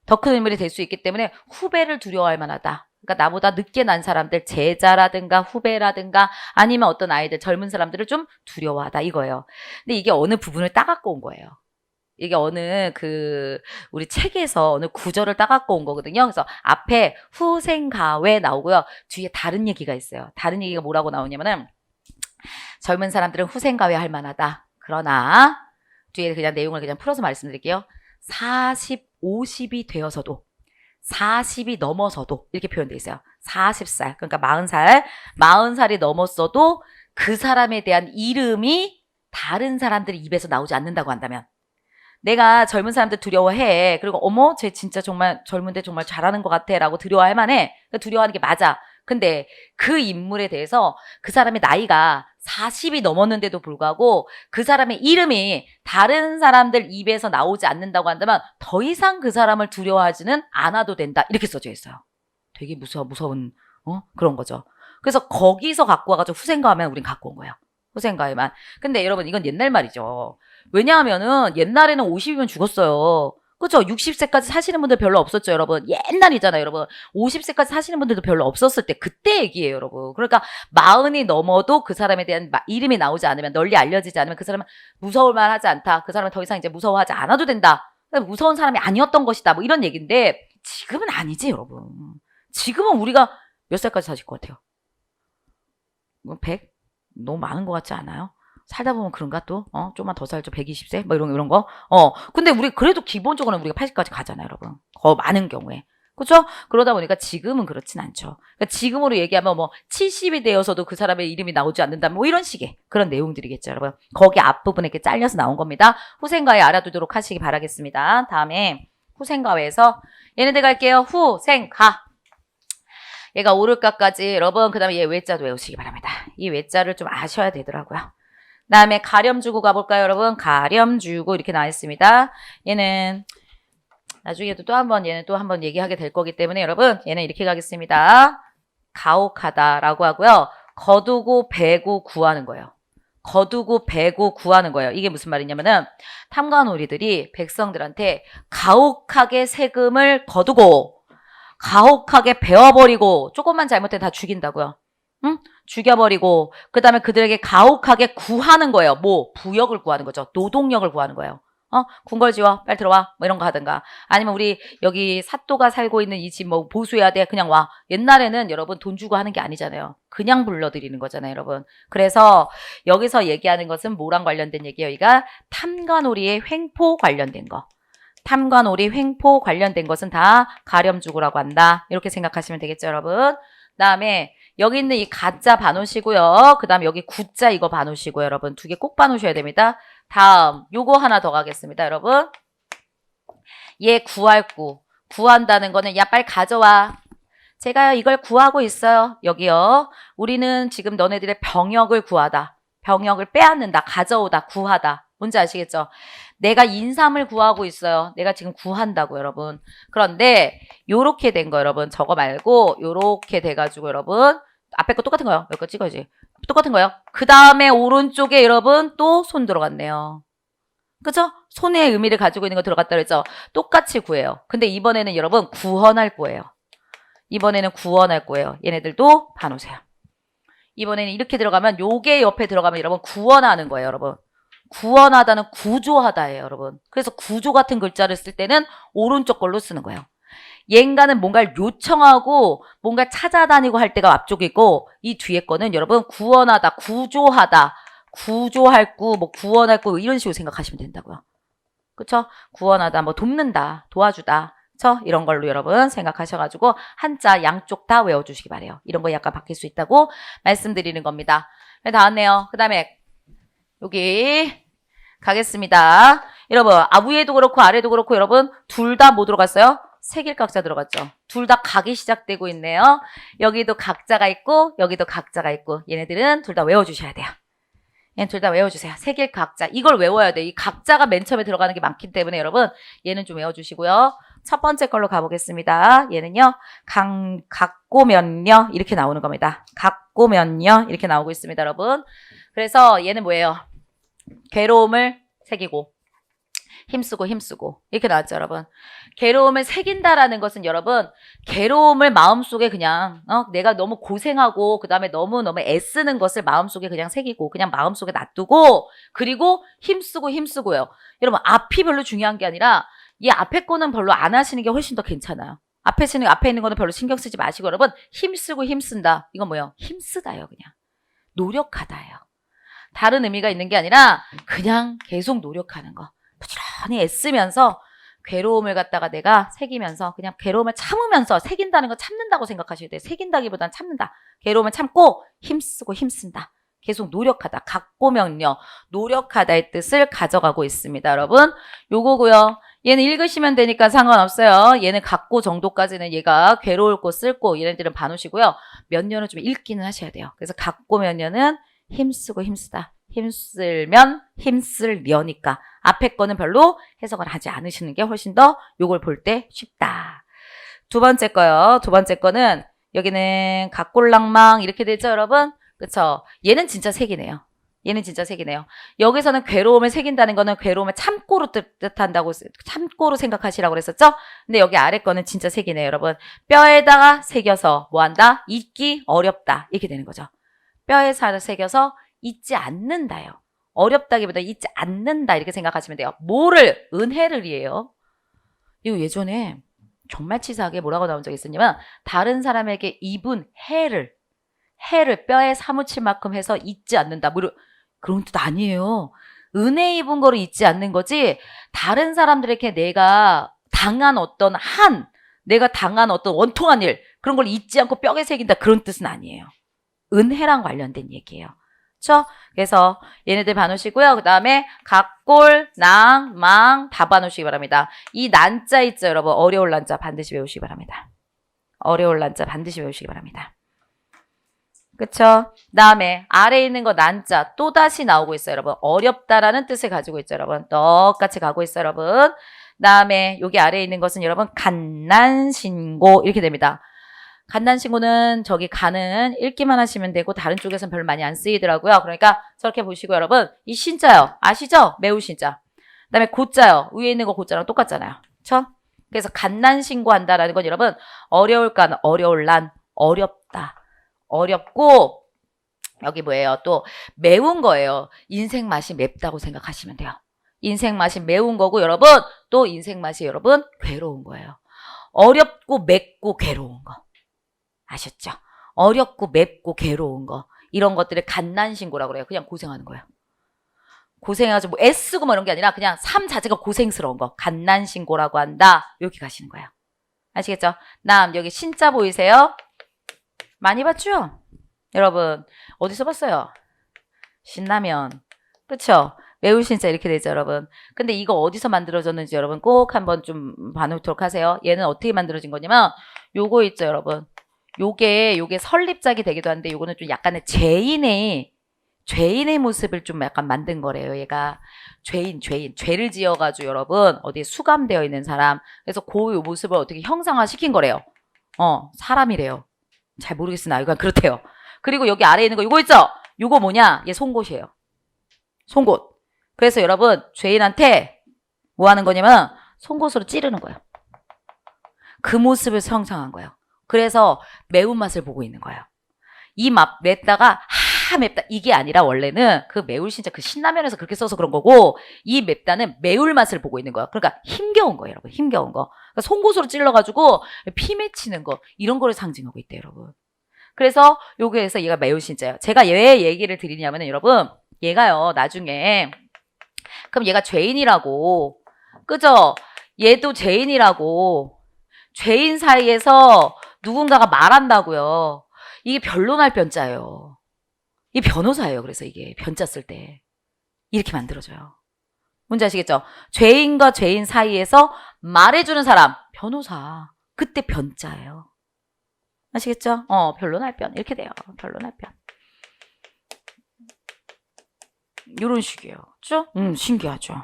더 큰 인물이 될 수 있기 때문에 후배를 두려워할 만하다. 그러니까 나보다 늦게 난 사람들, 제자라든가 후배라든가 아니면 어떤 아이들, 젊은 사람들을 좀 두려워하다 이거예요. 근데 이게 어느 부분을 따갖고 온 거예요. 이게 우리 책에서 어느 구절을 따갖고 온 거거든요. 그래서 앞에 후생가외 나오고요. 뒤에 다른 얘기가 있어요. 다른 얘기가 뭐라고 나오냐면은 젊은 사람들은 후생가외 할 만하다. 그러나 뒤에 그냥 내용을 그냥 풀어서 말씀드릴게요. 40, 50이 되어서도 40이 넘어서도 이렇게 표현되어 있어요. 40살, 그러니까 40살이 넘었어도 그 사람에 대한 이름이 다른 사람들의 입에서 나오지 않는다고 한다면 내가 젊은 사람들 두려워해. 그리고 어머 쟤 진짜 정말 젊은데 정말 잘하는 것 같아 라고 두려워할 만해. 두려워하는 게 맞아. 근데 그 인물에 대해서 그 사람의 나이가 40이 넘었는데도 불구하고 그 사람의 이름이 다른 사람들 입에서 나오지 않는다고 한다면 더 이상 그 사람을 두려워하지는 않아도 된다. 이렇게 써져 있어요. 되게 무서운 그런 거죠. 그래서 거기서 갖고 와가지고 후생가하면 우린 갖고 온 거예요. 후생가에만. 근데 여러분 이건 옛날 말이죠. 왜냐하면은 옛날에는 50이면 죽었어요. 그죠? 60세까지 사시는 분들 별로 없었죠, 여러분. 옛날이잖아요, 여러분. 50세까지 사시는 분들도 별로 없었을 때 그때 얘기예요, 여러분. 그러니까 40이 넘어도 그 사람에 대한 이름이 나오지 않으면, 널리 알려지지 않으면 그 사람은 무서울 만하지 않다. 그 사람은 더 이상 이제 무서워하지 않아도 된다. 무서운 사람이 아니었던 것이다. 뭐 이런 얘기인데 지금은 아니지, 여러분. 지금은 우리가 몇 살까지 사실 것 같아요? 100? 너무 많은 것 같지 않아요? 살다 보면 그런가 또? 좀만 더 살죠. 120세? 뭐 이런 거. 근데 우리 그래도 기본적으로는 우리가 80까지 가잖아요, 여러분. 많은 경우에. 그죠? 그러다 보니까 지금은 그렇진 않죠. 그러니까 지금으로 얘기하면 70이 되어서도 그 사람의 이름이 나오지 않는다. 뭐 이런 식의 그런 내용들이겠죠, 여러분. 거기 앞부분에 이렇게 잘려서 나온 겁니다. 후생가에 알아두도록 하시기 바라겠습니다. 다음에 후생가에서 얘네들 갈게요. 후생가. 얘가 오를까까지 여러분, 그 다음에 얘 외자도 외우시기 바랍니다. 이 외자를 좀 아셔야 되더라고요. 다음에 가렴 주고 가볼까요, 여러분? 가렴 주고 이렇게 나와 있습니다. 얘는 나중에도 얘는 또 한 번 얘기하게 될 거기 때문에 여러분, 얘는 이렇게 가겠습니다. 가혹하다라고 하고요. 거두고 베고 구하는 거예요. 거두고 베고 구하는 거예요. 이게 무슨 말이냐면은 탐관오리들이 백성들한테 가혹하게 세금을 거두고 가혹하게 베어버리고 조금만 잘못되면 다 죽인다고요. 응? 죽여버리고 그 다음에 그들에게 가혹하게 구하는 거예요. 부역을 구하는 거죠. 노동력을 구하는 거예요. 궁궐 지워 빨리 들어와 뭐 이런 거 하든가 아니면 우리 여기 사또가 살고 있는 이 집 보수해야 돼 그냥 와. 옛날에는 여러분 돈 주고 하는 게 아니잖아요. 그냥 불러들이는 거잖아요, 여러분. 그래서 여기서 얘기하는 것은 뭐랑 관련된 얘기예요? 여기가 탐관오리의 횡포 관련된 거. 탐관오리 횡포 관련된 것은 다 가렴주구라고 한다. 이렇게 생각하시면 되겠죠, 여러분. 다음에 여기 있는 이 가자 반오시고요. 그 다음에 여기 구자 이거 반오시고요, 여러분. 두 개 꼭 반오셔야 됩니다. 다음 요거 하나 더 가겠습니다, 여러분. 얘 구할 구. 구한다는 거는 야 빨리 가져와. 제가 이걸 구하고 있어요. 여기요. 우리는 지금 너네들의 병역을 구하다. 병역을 빼앗는다. 가져오다. 구하다. 뭔지 아시겠죠? 내가 인삼을 구하고 있어요. 내가 지금 구한다고, 여러분. 그런데 요렇게 된 거, 여러분. 저거 말고 요렇게 돼가지고, 여러분. 앞에 거 똑같은 거요. 여기 거 찍어야지. 똑같은 거요. 그 다음에 오른쪽에 여러분 또 손 들어갔네요. 그죠? 손의 의미를 가지고 있는 거 들어갔다 그랬죠? 똑같이 구해요. 근데 이번에는 여러분 구헌할 거예요. 이번에는 구헌할 거예요. 얘네들도 봐놓으세요. 이번에는 이렇게 들어가면 요게 옆에 들어가면 여러분 구헌하는 거예요, 여러분. 구원하다는 구조하다예요, 여러분. 그래서 구조 같은 글자를 쓸 때는 오른쪽 걸로 쓰는 거예요. 얘인가는 뭔가를 요청하고 뭔가 찾아다니고 할 때가 앞쪽이고 이 뒤에 거는 여러분 구원하다, 구조하다, 구조할 구, 구원할 구 이런 식으로 생각하시면 된다고요. 그쵸? 구원하다, 돕는다, 도와주다, 이런 걸로 여러분 생각하셔가지고 한자 양쪽 다 외워주시기 바래요. 이런 거 약간 바뀔 수 있다고 말씀드리는 겁니다. 다 왔네요. 그 다음에 여기 가겠습니다. 여러분 위에도 그렇고 아래도 그렇고 여러분 둘 다 뭐 들어갔어요? 세길각자 들어갔죠. 둘 다 각이 시작되고 있네요. 여기도 각자가 있고 여기도 각자가 있고 얘네들은 둘 다 외워주셔야 돼요. 얘는 둘 다 외워주세요. 세길각자 이걸 외워야 돼. 이 각자가 맨 처음에 들어가는 게 많기 때문에 여러분 얘는 좀 외워주시고요. 첫 번째 걸로 가보겠습니다. 얘는요. 각고면요 이렇게 나오는 겁니다. 각고면요 이렇게 나오고 있습니다. 여러분. 그래서 얘는 뭐예요? 괴로움을 새기고 힘쓰고 이렇게 나왔죠 여러분. 괴로움을 새긴다라는 것은 여러분 괴로움을 마음속에 그냥 내가 너무 고생하고 그 다음에 너무너무 애쓰는 것을 마음속에 그냥 새기고 그냥 마음속에 놔두고 그리고 힘쓰고요. 여러분 앞이 별로 중요한 게 아니라 이 앞에 거는 별로 안 하시는 게 훨씬 더 괜찮아요. 앞에 있는 거는 별로 신경 쓰지 마시고 여러분 힘쓰고 힘쓴다. 이건 뭐예요? 힘쓰다요 그냥. 노력하다예요. 다른 의미가 있는 게 아니라 그냥 계속 노력하는 거. 부지런히 애쓰면서 괴로움을 갖다가 내가 새기면서 그냥 괴로움을 참으면서 새긴다는 거 참는다고 생각하셔야 돼요. 새긴다기보단 참는다. 괴로움을 참고 힘쓰고 힘쓴다. 계속 노력하다. 각고명령 노력하다의 뜻을 가져가고 있습니다. 여러분 요거고요. 얘는 읽으시면 되니까 상관없어요. 얘는 각고 정도까지는 얘가 괴로울 거 쓸 거 얘네들은 반우시고요. 면녀는 좀 읽기는 하셔야 돼요. 그래서 각고면녀는 힘쓰고 힘쓰다. 힘쓸면 힘쓸려니까 앞에 거는 별로 해석을 하지 않으시는 게 훨씬 더 요걸 볼 때 쉽다. 두 번째 거요. 두 번째 거는 여기는 각골랑망 이렇게 되죠 여러분? 그쵸? 얘는 진짜 색이네요. 얘는 진짜 색이네요. 여기서는 괴로움을 새긴다는 거는 괴로움을 참고로 뜻한다고 참고로 생각하시라고 그랬었죠? 근데 여기 아래 거는 진짜 색이네요 여러분. 뼈에다가 새겨서 뭐한다? 잊기 어렵다 이렇게 되는 거죠. 뼈에 살을 새겨서 잊지 않는다요. 어렵다기보다 잊지 않는다 이렇게 생각하시면 돼요. 뭐를? 은혜를이에요. 이거 예전에 정말 치사하게 뭐라고 나온 적이 있었냐면 다른 사람에게 입은 해를 뼈에 사무칠 만큼 해서 잊지 않는다. 뭐 그런 뜻 아니에요. 은혜 입은 거를 잊지 않는 거지 다른 사람들에게 내가 당한 어떤 원통한 일 그런 걸 잊지 않고 뼈에 새긴다 그런 뜻은 아니에요. 은혜랑 관련된 얘기예요. 그렇죠? 그래서 얘네들 반우시고요. 그 다음에 각골, 낭, 망 다 반우시기 바랍니다. 이 난자 있죠 여러분. 어려울 난자 반드시 외우시기 바랍니다. 어려울 난자 반드시 외우시기 바랍니다. 그쵸? 그 다음에 아래에 있는 거 난자 또다시 나오고 있어요 여러분. 어렵다라는 뜻을 가지고 있죠 여러분. 똑같이 가고 있어요 여러분. 그 다음에 여기 아래에 있는 것은 여러분 갓난신고 이렇게 됩니다. 갓난신고는 저기 간은 읽기만 하시면 되고 다른 쪽에서는 별로 많이 안 쓰이더라고요. 그러니까 저렇게 보시고 여러분 이 신자요. 아시죠? 매우 신자. 그 다음에 고자요. 위에 있는 거 고자랑 똑같잖아요. 그쵸? 그래서 갓난신고한다라는 건 여러분 어려울 간, 어려울 난, 어렵다. 어렵고 여기 뭐예요? 또 매운 거예요. 인생 맛이 맵다고 생각하시면 돼요. 인생 맛이 매운 거고 여러분 또 인생 맛이 여러분 괴로운 거예요. 어렵고 맵고 괴로운 거. 아셨죠? 어렵고 맵고 괴로운 거. 이런 것들을 갓난신고라고 그래요. 그냥 고생하는 거예요. 고생해가지고 뭐 애쓰고 뭐 이런 게 아니라 그냥 삶 자체가 고생스러운 거. 갓난신고라고 한다. 여기 가시는 거예요. 아시겠죠? 여기 신자 보이세요? 많이 봤죠? 여러분 어디서 봤어요? 신라면. 그쵸? 매우 신자 이렇게 되죠 여러분. 근데 이거 어디서 만들어졌는지 여러분 꼭 한번 좀 봐놓도록 하세요. 얘는 어떻게 만들어진 거냐면 요거 있죠 여러분. 요게 설립작이 되기도 한데 요거는 좀 약간의 죄인의 모습을 좀 약간 만든 거래요. 얘가 죄를 지어가지고 여러분 어디에 수감되어 있는 사람. 그래서 그 모습을 어떻게 형상화시킨 거래요. 사람이래요. 잘 모르겠으나 이건 그렇대요. 그리고 여기 아래에 있는 거 요거 있죠? 요거 뭐냐? 얘 송곳이에요. 송곳. 그래서 여러분 죄인한테 뭐 하는 거냐면 송곳으로 찌르는 거예요. 그 모습을 형상한 거예요. 그래서 매운맛을 보고 있는 거예요. 이 맛 맵다가 맵다 이게 아니라 원래는 그 매울 진짜 그 신라면에서 그렇게 써서 그런 거고 이 맵다는 매울 맛을 보고 있는 거예요. 그러니까 힘겨운 거예요 여러분. 힘겨운 거. 그러니까 송곳으로 찔러가지고 피 맺히는 거 이런 거를 상징하고 있대요 여러분. 그래서 여기에서 얘가 매울 신자예요. 제가 왜 얘기를 드리냐면은 여러분 얘가요 나중에 그럼 얘가 죄인이라고 그죠? 얘도 죄인이라고 죄인 사이에서 누군가가 말한다고요. 이게 변론할 변자예요. 이게 변호사예요. 그래서 이게 변자 쓸 때 이렇게 만들어져요. 뭔지 아시겠죠? 죄인과 죄인 사이에서 말해주는 사람, 변호사. 그때 변자예요. 아시겠죠? 변론할 변. 이렇게 돼요. 변론할 변. 이런 식이에요. 그죠? 신기하죠?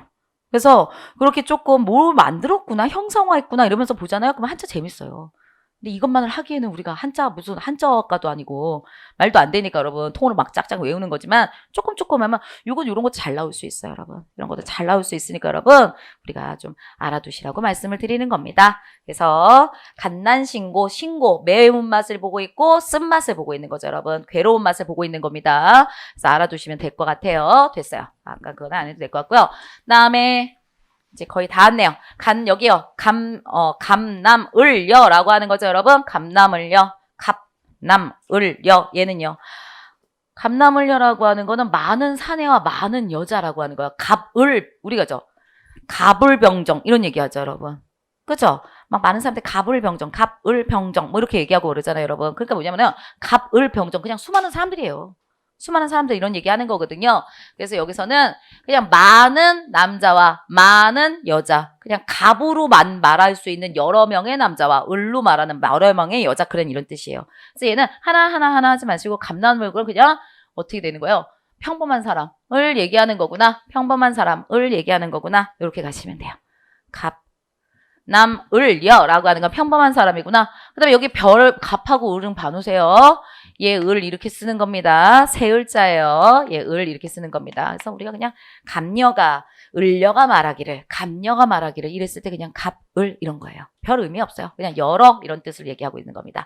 그래서 그렇게 조금 뭘 만들었구나, 형상화했구나 이러면서 보잖아요. 그럼 한자 재밌어요. 근데 이것만을 하기에는 우리가 한자 무슨 한자어과도 아니고 말도 안 되니까 여러분 통으로 막 짝짝 외우는 거지만 조금 하면 이건 이런 것도 잘 나올 수 있어요, 여러분. 이런 것도 잘 나올 수 있으니까 여러분 우리가 좀 알아두시라고 말씀을 드리는 겁니다. 그래서 갓난신고, 신고 매운맛을 보고 있고 쓴맛을 보고 있는 거죠, 여러분. 괴로운 맛을 보고 있는 겁니다. 그래서 알아두시면 될 것 같아요. 됐어요. 아까 그건 안 해도 될 것 같고요. 그다음에 이제 거의 다 왔네요. 여기요. 감남을여라고 하는 거죠, 여러분. 감남을여. 감남을여. 얘는요. 감남을여라고 하는 거는 많은 사내와 많은 여자라고 하는 거예요. 우리가죠. 갑을병정. 이런 얘기 하죠, 여러분. 그죠? 막 많은 사람들이 갑을병정, 갑을병정. 뭐 이렇게 얘기하고 그러잖아요, 여러분. 그러니까 뭐냐면은 갑을병정. 그냥 수많은 사람들이에요. 수많은 사람들 이런 얘기하는 거거든요. 그래서 여기서는 그냥 많은 남자와 많은 여자, 그냥 갑으로 말할 수 있는 여러 명의 남자와 을로 말하는 여러 명의 여자, 그런 이런 뜻이에요. 그래서 얘는 하나 하지 마시고 감남을걸 그냥 어떻게 되는 거예요? 평범한 사람을 얘기하는 거구나. 평범한 사람을 얘기하는 거구나. 이렇게 가시면 돼요. 남을여라고 하는 건 평범한 사람이구나. 그 다음에 여기 갑하고 을은 봐놓으세요. 얘 을 이렇게 쓰는 겁니다. 세 을자예요. 얘 을 이렇게 쓰는 겁니다. 그래서 우리가 그냥 갑녀가 을녀가 말하기를 이랬을 때 그냥 갑을 이런 거예요. 별 의미 없어요. 그냥 여러 이런 뜻을 얘기하고 있는 겁니다.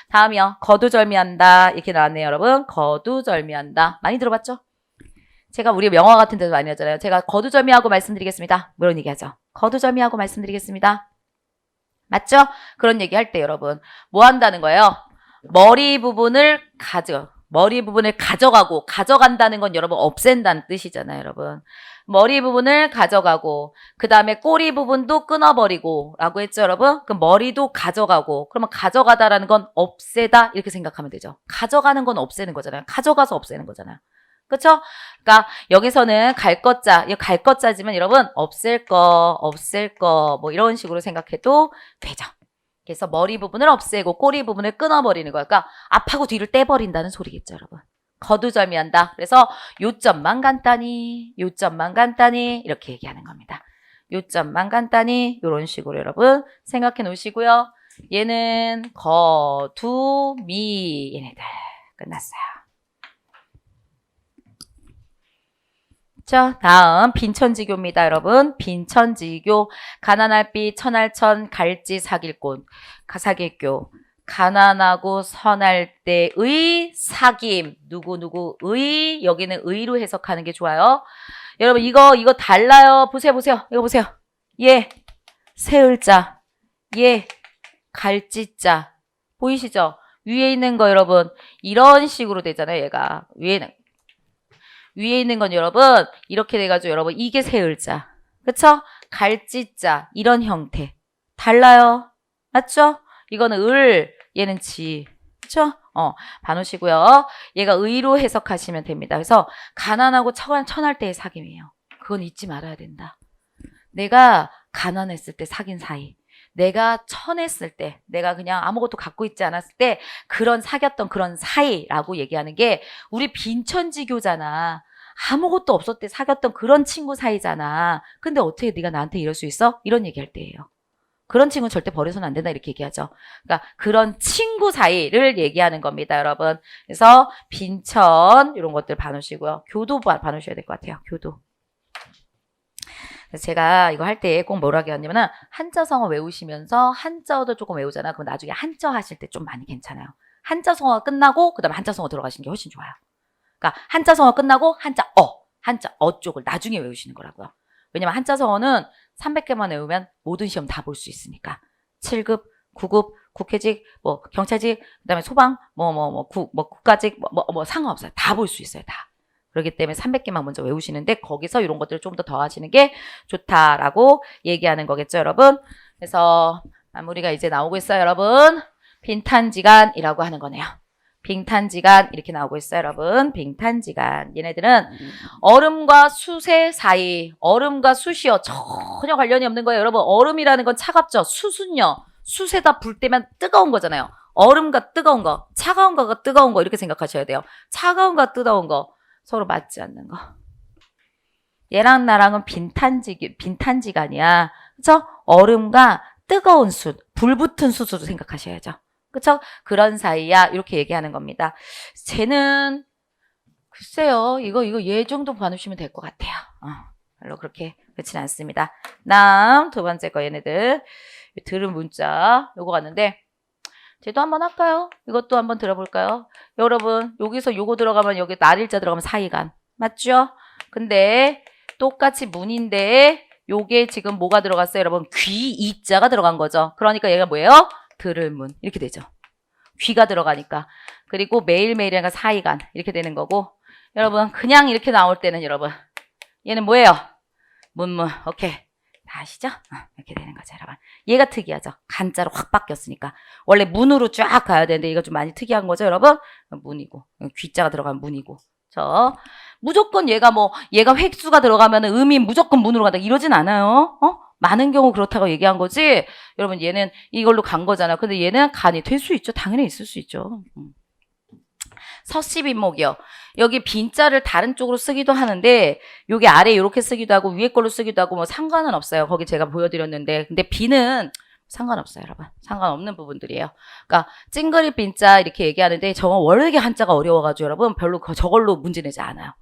다음이요. 거두절미한다. 이렇게 나왔네요, 여러분. 거두절미한다. 많이 들어봤죠? 제가 우리 명화 같은 데도 많이 하잖아요. 제가 거두절미하고 말씀드리겠습니다. 뭐 이런 얘기하죠. 거두절미하고 말씀드리겠습니다. 맞죠? 그런 얘기할 때 여러분 뭐 한다는 거예요? 머리 부분을 가져가고, 가져간다는 건 여러분 없앤다는 뜻이잖아요, 여러분. 머리 부분을 가져가고, 그 다음에 꼬리 부분도 끊어버리고, 라고 했죠, 여러분? 그럼 머리도 가져가고, 그러면 가져가다라는 건 없애다, 이렇게 생각하면 되죠. 가져가는 건 없애는 거잖아요. 가져가서 없애는 거잖아요. 그쵸? 그러니까 여기서는 갈 것자지만 여러분 없앨 거, 뭐 이런 식으로 생각해도 되죠. 그래서 머리 부분을 없애고 꼬리 부분을 끊어버리는 거야. 그러니까 앞하고 뒤를 떼버린다는 소리겠죠, 여러분. 거두절미한다. 그래서 요점만 간단히 이렇게 얘기하는 겁니다. 요점만 간단히 이런 식으로 여러분 생각해 놓으시고요. 얘는 거두미 얘네들 끝났어요. 자, 다음 빈천지교입니다, 여러분. 빈천지교, 가난할비, 천할천, 갈지, 사길꽃, 사길교. 가난하고 선할 때의 사귐. 누구의, 여기는 의로 해석하는 게 좋아요. 여러분, 이거 달라요. 보세요. 이거 보세요. 예, 세을자. 예, 갈지자. 보이시죠? 위에 있는 거 여러분, 이런 식으로 되잖아요, 얘가. 위에 있는 건 여러분 이렇게 돼가지고 여러분 이게 세을자, 그쵸? 갈지자 이런 형태 달라요, 맞죠? 이거는 을, 얘는 지, 그쵸? 봐놓으시고요. 얘가 의로 해석하시면 됩니다. 그래서 가난하고 천할 때의 사귐이에요. 그건 잊지 말아야 된다. 내가 가난했을 때 사귄 사이, 내가 천했을 때, 내가 그냥 아무것도 갖고 있지 않았을 때 그런 사귀었던 그런 사이라고 얘기하는 게 우리 빈천지교잖아. 아무것도 없을 때 사귀었던 그런 친구 사이잖아. 근데 어떻게 네가 나한테 이럴 수 있어? 이런 얘기할 때예요. 그런 친구는 절대 버려서는 안 된다 이렇게 얘기하죠. 그러니까 그런 친구 사이를 얘기하는 겁니다, 여러분. 그래서 빈천 이런 것들 봐놓으시고요. 교도 봐놓으셔야 될 것 같아요. 교도. 제가 이거 할 때 꼭 뭐라고 하냐면은 한자성어 외우시면서 한자어도 조금 외우잖아. 그럼 나중에 한자 하실 때 좀 많이 괜찮아요. 한자성어가 끝나고 그다음에 한자성어 들어가시는 게 훨씬 좋아요. 그러니까 한자성어 끝나고 한자어 쪽을 나중에 외우시는 거라고요. 왜냐면 한자성어는 300개만 외우면 모든 시험 다 볼 수 있으니까. 7급, 9급, 국회직, 뭐 경찰직, 그다음에 소방, 국가직, 상관없어요. 다 볼 수 있어요, 다. 그렇기 때문에 300개만 먼저 외우시는데 거기서 이런 것들을 좀 더 하시는 게 좋다라고 얘기하는 거겠죠, 여러분. 그래서 마무리가 이제 나오고 있어요, 여러분. 빈탄지간이라고 하는 거네요. 빙탄지간 이렇게 나오고 있어요, 여러분. 빙탄지간. 얘네들은 얼음과 숯의 사이, 얼음과 숯이요. 전혀 관련이 없는 거예요, 여러분. 얼음이라는 건 차갑죠. 숯은요. 숯에다 불 때면 뜨거운 거잖아요. 얼음과 뜨거운 거, 차가운 거가 뜨거운 거 이렇게 생각하셔야 돼요. 차가운과 뜨거운 거 서로 맞지 않는 거. 얘랑 나랑은 빈탄지간이야. 그쵸? 얼음과 뜨거운 숯, 불 붙은 숯으로 생각하셔야죠. 그쵸? 그런 사이야. 이렇게 얘기하는 겁니다. 쟤는, 글쎄요. 이거 얘 정도 봐놓으시면 될 것 같아요. 별로 그렇게 그렇진 않습니다. 두 번째 거 얘네들. 들은 문자. 요거 갔는데, 쟤도 한번 할까요? 이것도 한번 들어볼까요? 여러분, 여기서 요거 들어가면 여기 날일자 들어가면 사이간. 맞죠? 근데, 똑같이 문인데, 요게 지금 뭐가 들어갔어요? 여러분, 귀이자가 들어간 거죠. 그러니까 얘가 뭐예요? 들을 문. 이렇게 되죠. 귀가 들어가니까. 그리고 매일매일이랑 사이간. 이렇게 되는 거고. 여러분, 그냥 이렇게 나올 때는 여러분, 얘는 뭐예요? 문문. 오케이. 다 아시죠? 이렇게 되는 거죠, 여러분. 얘가 특이하죠. 간자로 확 바뀌었으니까. 원래 문으로 쫙 가야 되는데, 얘가 좀 많이 특이한 거죠, 여러분? 문이고. 귀자가 들어가면 문이고. 무조건 얘가 획수가 들어가면 음이 무조건 문으로 간다. 이러진 않아요. 많은 경우 그렇다고 얘기한 거지. 여러분, 얘는 이걸로 간 거잖아. 근데 얘는 간이 될 수 있죠. 당연히 있을 수 있죠. 서씨빈목이요. 여기 빈자를 다른 쪽으로 쓰기도 하는데, 여기 아래 이렇게 쓰기도 하고, 위에 걸로 쓰기도 하고, 뭐 상관은 없어요. 거기 제가 보여드렸는데. 근데 비는 상관없어요, 여러분. 상관없는 부분들이에요. 그러니까 찡그리 빈자 이렇게 얘기하는데, 저건 원래 한자가 어려워가지고 여러분, 별로 저걸로 문제 내지 않아요.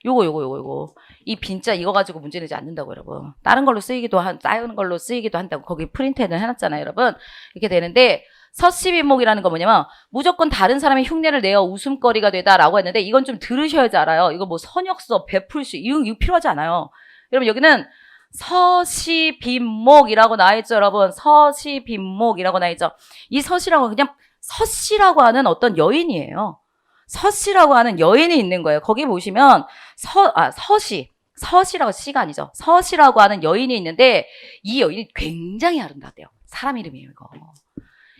요거. 이 빈자 이거 가지고 문제 내지 않는다고, 여러분. 다른 걸로 다른 걸로 쓰이기도 한다고. 거기 프린트는 해놨잖아요, 여러분. 이렇게 되는데, 서씨빈목이라는 거 뭐냐면, 무조건 다른 사람의 흉내를 내어 웃음거리가 되다라고 했는데, 이건 좀 들으셔야지 알아요. 이거 뭐 선역서, 베풀수, 이거 필요하지 않아요. 여러분, 여기는 서씨빈목이라고 나와있죠, 여러분. 서씨빈목이라고 나와있죠. 이 서씨라고 그냥 서씨라고 하는 어떤 여인이에요. 서씨라고 하는 여인이 있는 거예요. 거기 보시면 서씨라고 씨가 아니죠. 서씨라고 하는 여인이 있는데 이 여인이 굉장히 아름다웠대요. 사람 이름이에요, 이거.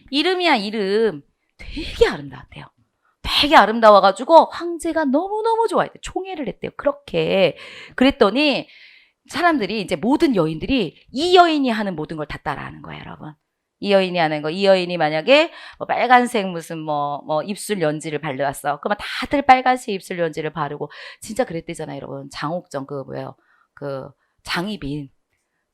이름이야, 이름. 되게 아름다웠대요. 되게 아름다워가지고 황제가 너무너무 좋아했대요. 총애를 했대요. 그렇게. 그랬더니 사람들이 이제 모든 여인들이 이 여인이 하는 모든 걸 다 따라하는 거예요, 여러분. 이 여인이 하는 거, 이 여인이 만약에 빨간색 무슨 입술 연지를 발라왔어. 그러면 다들 빨간색 입술 연지를 바르고, 진짜 그랬대잖아요, 여러분. 장옥정,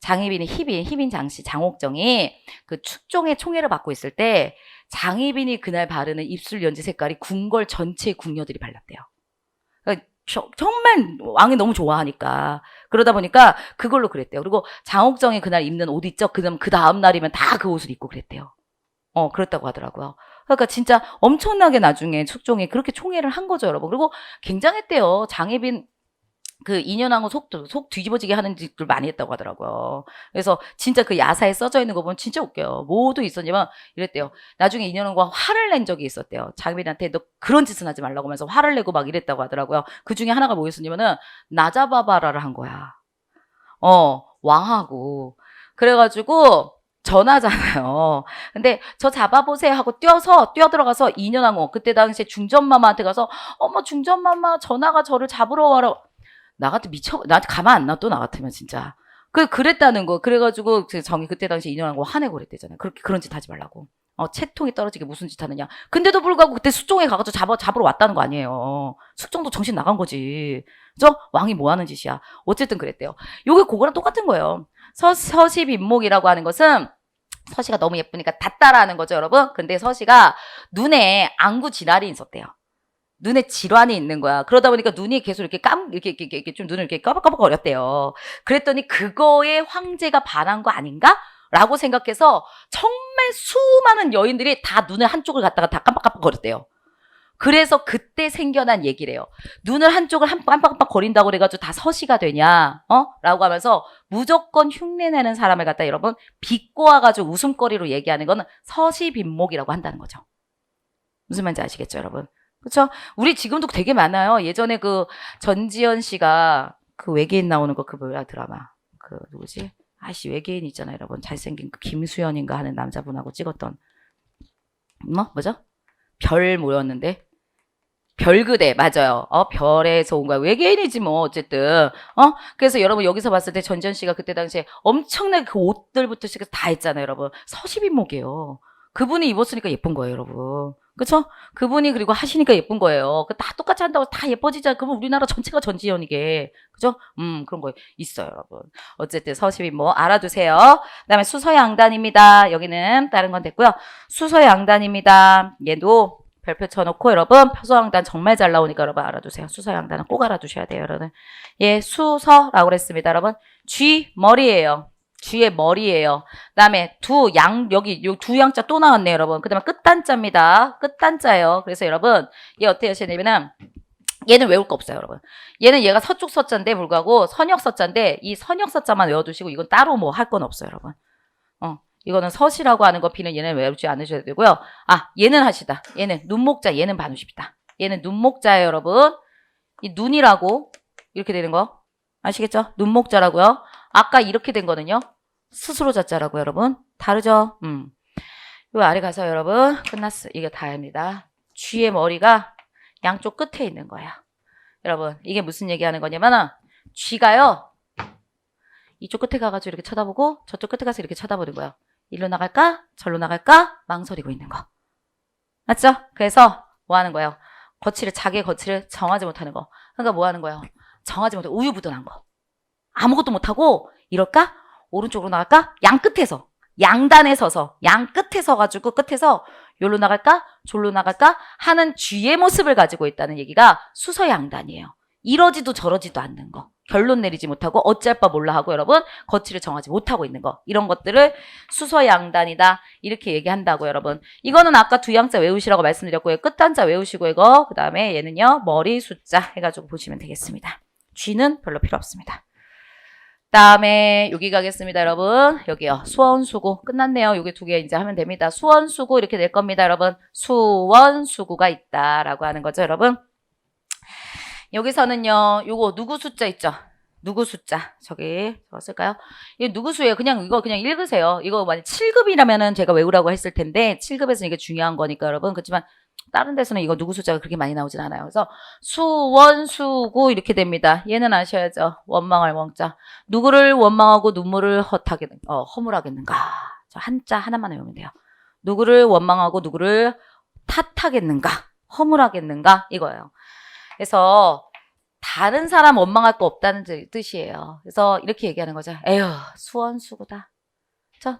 장희빈이 희빈 장씨, 장옥정이 그 축종의 총애를 받고 있을 때, 장희빈이 그날 바르는 입술 연지 색깔이 궁궐 전체 궁녀들이 발랐대요. 그러니까 정말 왕이 너무 좋아하니까. 그러다 보니까 그걸로 그랬대요. 그리고 장옥정이 그날 입는 옷 있죠? 그 다음 날이면 다 그 옷을 입고 그랬대요. 그랬다고 하더라고요. 그러니까 진짜 엄청나게 나중에 축종이 그렇게 총애를 한 거죠, 여러분. 그리고 굉장했대요. 장혜빈 그 인연하고 속 뒤집어지게 하는 짓들 많이 했다고 하더라고요. 그래서 진짜 그 야사에 써져 있는 거 보면 진짜 웃겨요. 뭐도 있었냐면 이랬대요. 나중에 인연과 화를 낸 적이 있었대요. 장혜빈한테 너 그런 짓은 하지 말라고 하면서 화를 내고 막 이랬다고 하더라고요. 그 중에 하나가 뭐였었냐면은 나 잡아봐라를 한 거야. 왕하고. 그래가지고 전화잖아요. 근데 저 잡아보세요 하고 뛰어들어가서 인연하고 그때 당시에 중전마마한테 가서 어머 중전마마 전화가 저를 잡으러 와라. 나한테 가만 안 놔, 또 나 같으면 진짜. 그랬다는 거. 그래가지고, 정이 그때 당시 인연하고 화내고 그랬대잖아요. 그런 짓 하지 말라고. 채통이 떨어지게 무슨 짓 하느냐. 근데도 불구하고 그때 숙종에 가가지고 잡으러 왔다는 거 아니에요. 숙종도 정신 나간 거지. 그죠? 왕이 뭐 하는 짓이야. 어쨌든 그랬대요. 요게 그거랑 똑같은 거예요. 서시빈목이라고 하는 것은, 서시가 너무 예쁘니까 다 따라하는 거죠, 여러분. 근데 서시가 눈에 안구 질환이 있었대요. 눈에 질환이 있는 거야. 그러다 보니까 눈이 계속 이렇게 좀 눈을 이렇게 까박까박 거렸대요. 그랬더니 그거에 황제가 반한 거 아닌가? 라고 생각해서 정말 수많은 여인들이 다 눈을 한쪽을 갖다가 다 깜빡깜빡 거렸대요. 그래서 그때 생겨난 얘기래요. 눈을 한쪽을 깜빡깜빡 거린다고 그래가지고 다 서시가 되냐? 라고 하면서 무조건 흉내내는 사람을 갖다 여러분 비꼬아가지고 웃음거리로 얘기하는 거는 서시빈목이라고 한다는 거죠. 무슨 말인지 아시겠죠, 여러분? 그렇죠? 우리 지금도 되게 많아요. 예전에 그 전지현 씨가 그 외계인 나오는 거 그 뭐야 드라마 그 누구지? 아씨 외계인 있잖아요, 여러분. 잘생긴 그 김수현인가 하는 남자분하고 찍었던 뭐죠? 별 뭐였는데? 별그대 맞아요. 별에서 온 거야. 외계인이지 뭐 어쨌든. 그래서 여러분 여기서 봤을 때 전지현 씨가 그때 당시에 엄청나게 그 옷들부터 시작해서 다 했잖아요, 여러분. 서시빈목이에요. 그분이 입었으니까 예쁜 거예요, 여러분. 그쵸? 그분이 그리고 하시니까 예쁜 거예요. 다 똑같이 한다고 다 예뻐지잖아. 그러면 우리나라 전체가 전지현이게. 그죠? 그런 거 있어요, 여러분. 어쨌든 서시빈목 알아두세요. 그 다음에 수서양단입니다. 여기는 다른 건 됐고요. 수서양단입니다. 얘도 별표 쳐놓고 여러분 표서양단 정말 잘 나오니까 여러분 알아두세요. 수서양단은 꼭 알아두셔야 돼요, 여러분. 예, 수서라고 그랬습니다, 여러분. 쥐 머리예요. 쥐의 머리예요. 그다음에 여기 요 두 양자 또 나왔네요, 여러분. 그다음에 끝단자입니다. 끝단자예요. 그래서 여러분 얘 어떻게 하셔야 되냐면은 얘는 외울 거 없어요, 여러분. 얘가 서쪽 서자인데 불구하고 선역 서자인데 이 선역 서자만 외워두시고 이건 따로 뭐 할 건 없어요, 여러분. 이거는 서시라고 하는 거 비는 얘는 외우지 않으셔도 되고요. 얘는 하시다. 얘는 눈목자, 얘는 반우십니다. 얘는 눈목자예요, 여러분. 이 눈이라고 이렇게 되는 거 아시겠죠? 눈목자라고요. 아까 이렇게 된 거는요. 스스로 자자라고 여러분. 다르죠? 요 아래 가서 여러분 끝났어. 이게 다입니다. 쥐의 머리가 양쪽 끝에 있는 거예요. 여러분 이게 무슨 얘기하는 거냐면 쥐가요. 이쪽 끝에 가가지고 이렇게 쳐다보고 저쪽 끝에 가서 이렇게 쳐다보는 거예요. 일로 나갈까? 절로 나갈까? 망설이고 있는 거. 맞죠? 그래서 뭐 하는 거예요? 자기의 거치를 정하지 못하는 거. 그러니까 뭐 하는 거예요? 정하지 못하고 우유부단한 거. 아무것도 못하고 이럴까? 오른쪽으로 나갈까? 양 끝에서. 양단에 서서. 양 끝에 서가지고 끝에서 요로 나갈까? 졸로 나갈까? 하는 쥐의 모습을 가지고 있다는 얘기가 수서양단이에요. 이러지도 저러지도 않는 거. 결론 내리지 못하고 어찌할 바 몰라 하고 여러분 거치를 정하지 못하고 있는 거. 이런 것들을 수서양단이다. 이렇게 얘기한다고 여러분. 이거는 아까 두 양자 외우시라고 말씀드렸고요. 끝단자 외우시고 이거. 그 다음에 얘는요. 머리 숫자 해가지고 보시면 되겠습니다. 쥐는 별로 필요 없습니다. 다음에 여기 가겠습니다, 여러분. 여기요. 수원수구 끝났네요. 여기 두 개 이제 하면 됩니다. 수원수구 이렇게 될 겁니다, 여러분. 수원수구가 있다라고 하는 거죠, 여러분. 여기서는요. 요거 누구 숫자 있죠? 누구 숫자. 저기 저거 쓸까요? 이거 누구 수예요? 이거 그냥 읽으세요. 이거 만약 7급이라면은 제가 외우라고 했을 텐데 7급에서는 이게 중요한 거니까 여러분. 그렇지만 다른 데서는 이거 누구 숫자가 그렇게 많이 나오진 않아요. 그래서 수원수구 이렇게 됩니다. 얘는 아셔야죠. 원망할 원자. 누구를 원망하고 눈물을 허물하겠는가. 저 한자 하나만 외우면 돼요. 누구를 원망하고 누구를 탓하겠는가. 허물하겠는가. 이거예요. 그래서 다른 사람 원망할 거 없다는 뜻이에요. 그래서 이렇게 얘기하는 거죠. 에휴, 수원수구다.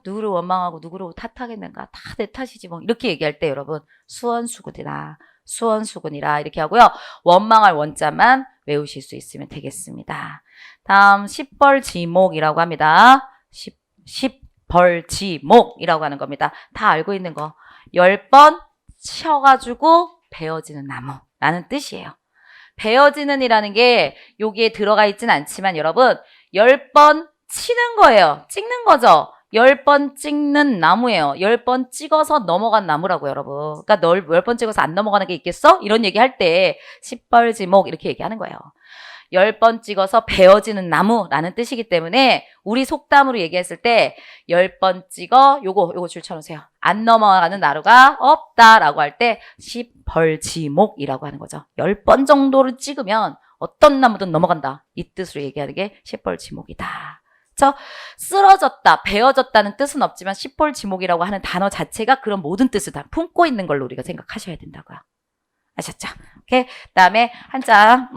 누구를 원망하고 누구를 탓하겠는가. 다 내 탓이지 뭐. 이렇게 얘기할 때 여러분 수원수구이라 수원수군이라 이렇게 하고요. 원망할 원자만 외우실 수 있으면 되겠습니다. 다음 십벌지목이라고 합니다. 십벌지목이라고 하는 겁니다. 다 알고 있는 거. 10번 쳐가지고 베어지는 나무라는 뜻이에요. 베어지는 이라는 게 여기에 들어가 있진 않지만 여러분 10번 치는 거예요. 찍는 거죠. 10번 찍는 나무예요. 10번 찍어서 넘어간 나무라고 여러분. 그러니까 10번 찍어서 안 넘어가는 게 있겠어? 이런 얘기 할 때 십벌지목 이렇게 얘기하는 거예요. 10번 찍어서 베어지는 나무라는 뜻이기 때문에 우리 속담으로 얘기했을 때 10번 찍어 요거 줄 쳐놓으세요. 안 넘어가는 나루가 없다라고 할 때 십벌지목이라고 하는 거죠. 10번 정도를 찍으면 어떤 나무든 넘어간다. 이 뜻으로 얘기하는 게 십벌지목이다. 그렇죠? 쓰러졌다, 베어졌다는 뜻은 없지만 십벌지목이라고 하는 단어 자체가 그런 모든 뜻을 다 품고 있는 걸로 우리가 생각하셔야 된다고요. 아셨죠? 오케이. 그다음에 한자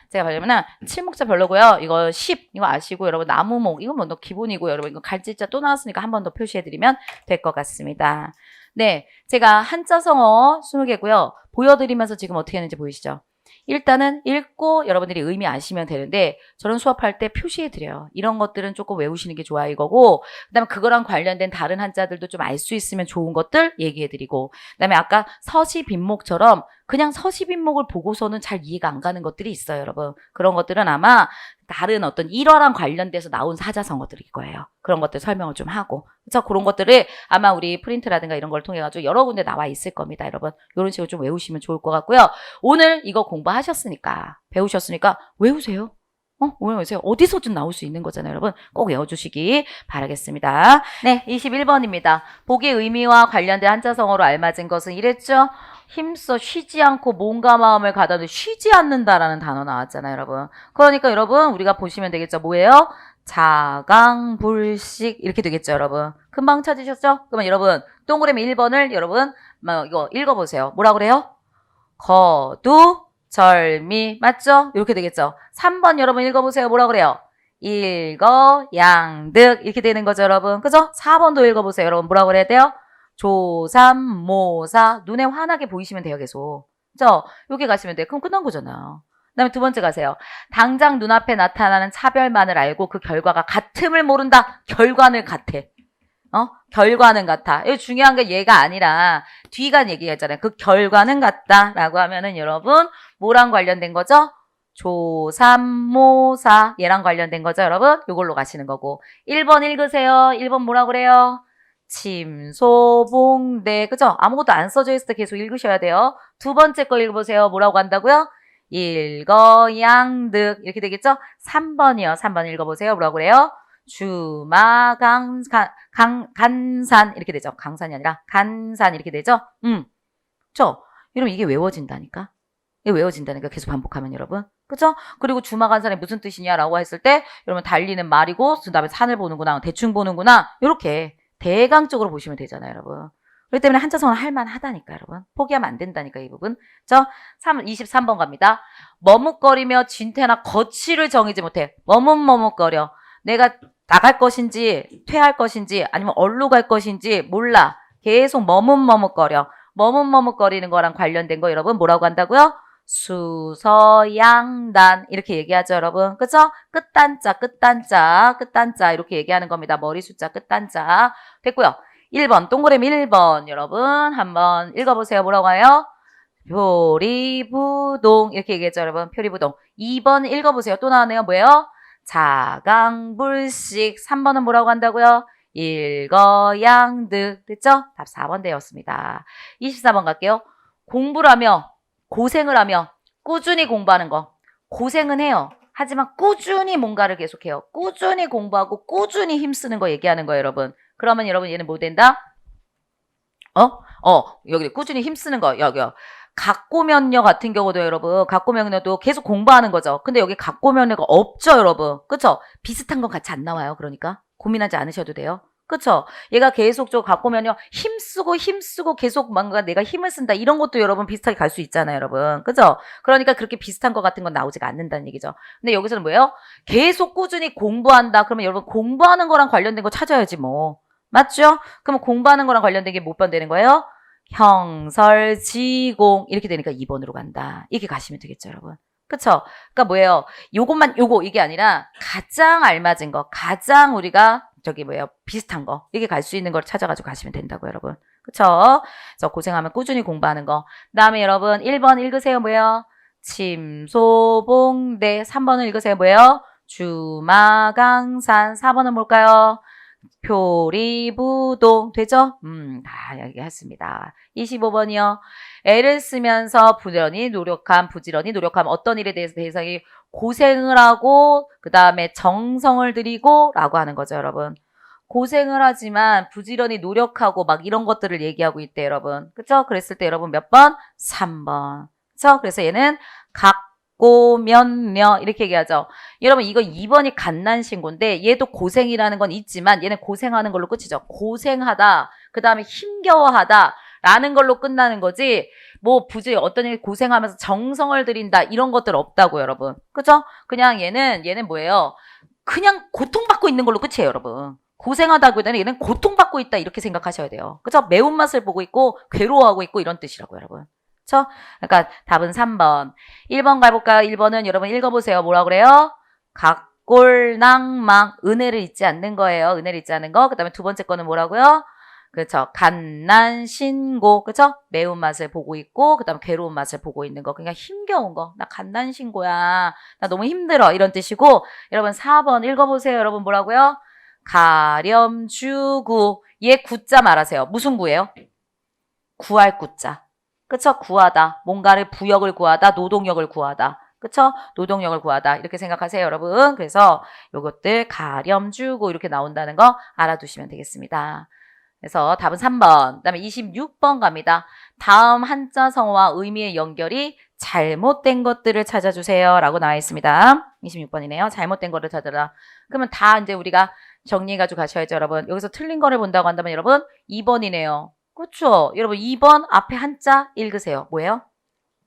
제가 보려면은 칠목자 별로고요. 이거 이거 아시고 여러분 나무목 이거 뭐 기본이고 여러분 이거 갈짓자 또 나왔으니까 한 번 더 표시해드리면 될 것 같습니다. 네, 제가 한자 성어 20개고요. 보여드리면서 지금 어떻게 하는지 보이시죠? 일단은 읽고 여러분들이 의미 아시면 되는데 저런 수업할 때 표시해드려요. 이런 것들은 조금 외우시는 게 좋아 이거고 그 다음에 그거랑 관련된 다른 한자들도 좀 알 수 있으면 좋은 것들 얘기해드리고 그 다음에 아까 서시빈목처럼 그냥 서시빈목을 보고서는 잘 이해가 안 가는 것들이 있어요, 여러분. 그런 것들은 아마 다른 어떤 일어랑 관련돼서 나온 사자성어들일 거예요. 그런 것들 설명을 좀 하고. 그래서 그런 것들을 아마 우리 프린트라든가 이런 걸 통해 가지고 여러 군데 나와 있을 겁니다, 여러분. 이런 식으로 좀 외우시면 좋을 것 같고요. 오늘 이거 공부하셨으니까, 배우셨으니까 외우세요. 오늘 오세요. 어디서든 나올 수 있는 거잖아요, 여러분. 꼭 외워주시기 바라겠습니다. 네, 21번입니다. 복의 의미와 관련된 한자성어로 알맞은 것은 이랬죠? 힘써 쉬지 않고 몸과 마음을 가다도 쉬지 않는다라는 단어 나왔잖아요, 여러분. 그러니까 여러분, 우리가 보시면 되겠죠? 뭐예요? 자강불식 이렇게 되겠죠, 여러분. 금방 찾으셨죠? 그러면 여러분, 동그라미 1번을 여러분, 이거 읽어보세요. 뭐라 그래요? 거두절미 맞죠? 이렇게 되겠죠. 3번 여러분 읽어보세요. 뭐라 그래요? 일거양득 이렇게 되는 거죠, 여러분. 그죠? 4번도 읽어보세요. 여러분 뭐라 그래야 돼요? 조삼모사 눈에 환하게 보이시면 돼요, 계속. 그죠? 여기 가시면 돼요. 그럼 끝난 거잖아요. 그 다음에 두 번째 가세요. 당장 눈앞에 나타나는 차별만을 알고 그 결과가 같음을 모른다. 결과는 같아. 결과는 같아. 이거 중요한 게 얘가 아니라 뒤가 얘기했잖아요. 그 결과는 같다라고 하면은 여러분 뭐랑 관련된 거죠? 조삼모사 얘랑 관련된 거죠, 여러분? 이걸로 가시는 거고. 1번 읽으세요. 1번 뭐라 그래요? 침소봉대. 그죠? 아무것도 안 써져 있을 때 계속 읽으셔야 돼요. 두 번째 거 읽어보세요. 뭐라고 한다고요? 일거양득 이렇게 되겠죠? 3번이요. 3번 읽어보세요. 뭐라고 그래요? 간산 이렇게 되죠. 강산이 아니라 간산 이렇게 되죠. 여러분 이게 외워진다니까. 이게 외워진다니까 계속 반복하면 여러분. 그죠? 그리고 주마간산이 무슨 뜻이냐라고 했을 때 여러분 달리는 말이고 그다음에 산을 보는구나. 대충 보는구나. 이렇게 대강적으로 보시면 되잖아요, 여러분. 그렇기 때문에 한자성어는 할만하다니까, 여러분. 포기하면 안 된다니까, 이 부분. 23번 갑니다. 머뭇거리며 진퇴나 거취를 정하지 못해. 머뭇거려. 내가 나갈 것인지 퇴할 것인지 아니면 어디로 갈 것인지 몰라. 계속 머뭇거려. 머뭇거리는 거랑 관련된 거 여러분 뭐라고 한다고요? 수서양단 이렇게 얘기하죠, 여러분. 그죠? 끝단자 이렇게 얘기하는 겁니다. 머리 숫자 끝단자. 됐고요. 1번 동그라미 1번 여러분 한번 읽어보세요. 뭐라고 해요? 표리부동 이렇게 얘기했죠, 여러분. 표리부동. 2번 읽어보세요. 또 나왔네요. 뭐예요? 자강불식. 3번은 뭐라고 한다고요? 일거양득. 됐죠? 답 4번 되었습니다. 24번 갈게요. 공부를 하며 고생을 하며 꾸준히 공부하는 거. 고생은 해요. 하지만 꾸준히 뭔가를 계속해요. 꾸준히 공부하고 꾸준히 힘쓰는 거 얘기하는 거예요, 여러분. 그러면 여러분 얘는 뭐 된다? 여기 꾸준히 힘쓰는 거. 여기요. 각고면녀 같은 경우도 여러분 각고면녀도 계속 공부하는 거죠. 근데 여기 각고면녀가 없죠, 여러분. 그쵸? 비슷한 건 같이 안 나와요. 그러니까 고민하지 않으셔도 돼요. 그쵸? 얘가 계속 각고면녀 힘쓰고 계속 뭔가 내가 힘을 쓴다. 이런 것도 여러분 비슷하게 갈 수 있잖아요, 여러분. 그죠? 그러니까 그렇게 비슷한 것 같은 건 나오지가 않는다는 얘기죠. 근데 여기서는 뭐예요? 계속 꾸준히 공부한다. 그러면 여러분 공부하는 거랑 관련된 거 찾아야지 뭐. 맞죠? 그러면 공부하는 거랑 관련된 게 몇 번 되는 거예요? 형설지공 이렇게 되니까 2번으로 간다. 이렇게 가시면 되겠죠, 여러분. 그쵸? 그러니까 뭐예요? 요거 이게 아니라 가장 알맞은 거, 가장 우리가 비슷한 거 이렇게 갈 수 있는 걸 찾아가지고 가시면 된다고, 여러분. 그쵸? 그래서 고생하면 꾸준히 공부하는 거. 그다음에 여러분 1번 읽으세요. 뭐예요? 침소봉대. 3번을 읽으세요. 뭐예요? 주마강산. 4번은 뭘까요? 표리부동. 되죠? 다 얘기했습니다. 25번이요. 애를 쓰면서 부지런히 노력함 어떤 일에 대해서 대상이 고생을 하고 그 다음에 정성을 들이고 라고 하는 거죠, 여러분. 고생을 하지만 부지런히 노력하고 막 이런 것들을 얘기하고 있대, 여러분. 그쵸? 그랬을 때 여러분 몇 번? 3번. 그쵸? 그래서 얘는 고면녀 이렇게 얘기하죠. 여러분 이거 2번이 갓난신고인데 얘도 고생이라는 건 있지만 얘는 고생하는 걸로 끝이죠. 고생하다 그 다음에 힘겨워하다 라는 걸로 끝나는 거지 뭐 어떤 일 고생하면서 정성을 들인다 이런 것들 없다고, 여러분. 그죠? 그냥 얘는 뭐예요? 그냥 고통받고 있는 걸로 끝이에요, 여러분. 고생하다기보다는 얘는 고통받고 있다 이렇게 생각하셔야 돼요. 그죠? 매운맛을 보고 있고 괴로워하고 있고 이런 뜻이라고, 여러분. 그쵸? 그러니까 답은 3번. 1번 가볼까요? 1번은 여러분 읽어보세요. 뭐라고 그래요? 각골낭망. 은혜를 잊지 않는 거예요. 은혜를 잊지 않는 거. 그 다음에 두 번째 거는 뭐라고요? 그렇죠. 갓난신고. 그렇죠? 매운맛을 보고 있고 그 다음에 괴로운 맛을 보고 있는 거. 그러니까 힘겨운 거. 나 갓난신고야. 나 너무 힘들어. 이런 뜻이고 여러분 4번 읽어보세요. 여러분 뭐라고요? 가렴주구. 얘 구자 말하세요. 무슨 구예요? 구할 구자. 그쵸? 구하다. 뭔가를 부역을 구하다. 노동력을 구하다. 그쵸? 노동력을 구하다. 이렇게 생각하세요, 여러분. 그래서 요것들 가렴 주고 이렇게 나온다는 거 알아두시면 되겠습니다. 그래서 답은 3번. 그 다음에 26번 갑니다. 다음 한자 성어와 의미의 연결이 잘못된 것들을 찾아주세요. 라고 나와 있습니다. 26번이네요. 잘못된 거를 찾아라. 그러면 다 이제 우리가 정리해가지고 가셔야죠, 여러분. 여기서 틀린 거를 본다고 한다면 여러분 2번이네요. 그렇죠? 여러분 2번 앞에 한자 읽으세요. 뭐예요?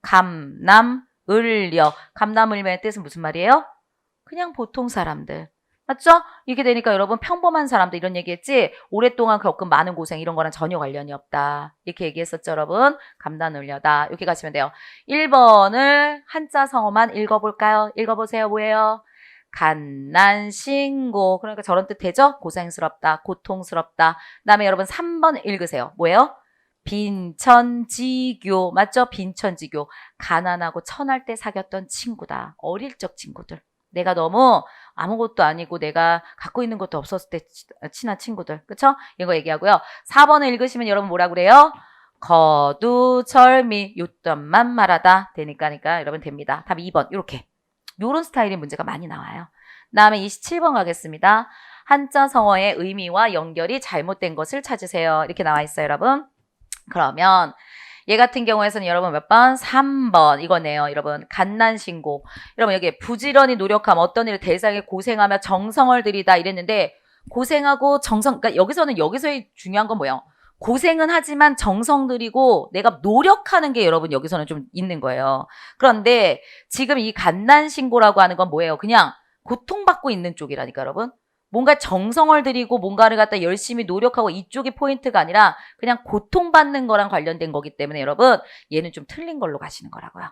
감남을려. 감남을려의 뜻은 무슨 말이에요? 그냥 보통 사람들. 맞죠? 이렇게 되니까 여러분 평범한 사람들 이런 얘기했지 오랫동안 겪은 많은 고생 이런 거랑 전혀 관련이 없다. 이렇게 얘기했었죠, 여러분. 감남을려다. 이렇게 가시면 돼요. 1번을 한자 성어만 읽어볼까요? 읽어보세요. 뭐예요? 갓난신고. 그러니까 저런 뜻 되죠? 고생스럽다, 고통스럽다. 그다음에 여러분 3번 읽으세요. 뭐예요? 빈천지교. 맞죠? 빈천지교. 가난하고 천할 때 사귀었던 친구다. 어릴 적 친구들. 내가 너무 아무것도 아니고 내가 갖고 있는 것도 없었을 때 친한 친구들. 그쵸? 이거 얘기하고요. 4번을 읽으시면 여러분 뭐라 그래요? 거두절미. 요점만 말하다. 되니까 여러분 됩니다. 답 2번. 이렇게. 요런 스타일의 문제가 많이 나와요. 그 다음에 27번 가겠습니다. 한자 성어의 의미와 연결이 잘못된 것을 찾으세요. 이렇게 나와 있어요, 여러분. 그러면 얘 같은 경우에서는 여러분 몇 번? 3번 이거네요. 여러분 갓난신고. 여러분 여기 부지런히 노력함 어떤 일을 대상에 고생하며 정성을 들이다 이랬는데 고생하고 정성 그러니까 여기서의 중요한 건 뭐예요? 고생은 하지만 정성 들이고 내가 노력하는 게 여러분 여기서는 좀 있는 거예요. 그런데 지금 이 갓난신고라고 하는 건 뭐예요? 그냥 고통받고 있는 쪽이라니까 여러분. 뭔가 정성을 들이고 뭔가를 갖다 열심히 노력하고 이쪽이 포인트가 아니라 그냥 고통받는 거랑 관련된 거기 때문에 여러분 얘는 좀 틀린 걸로 가시는 거라고요.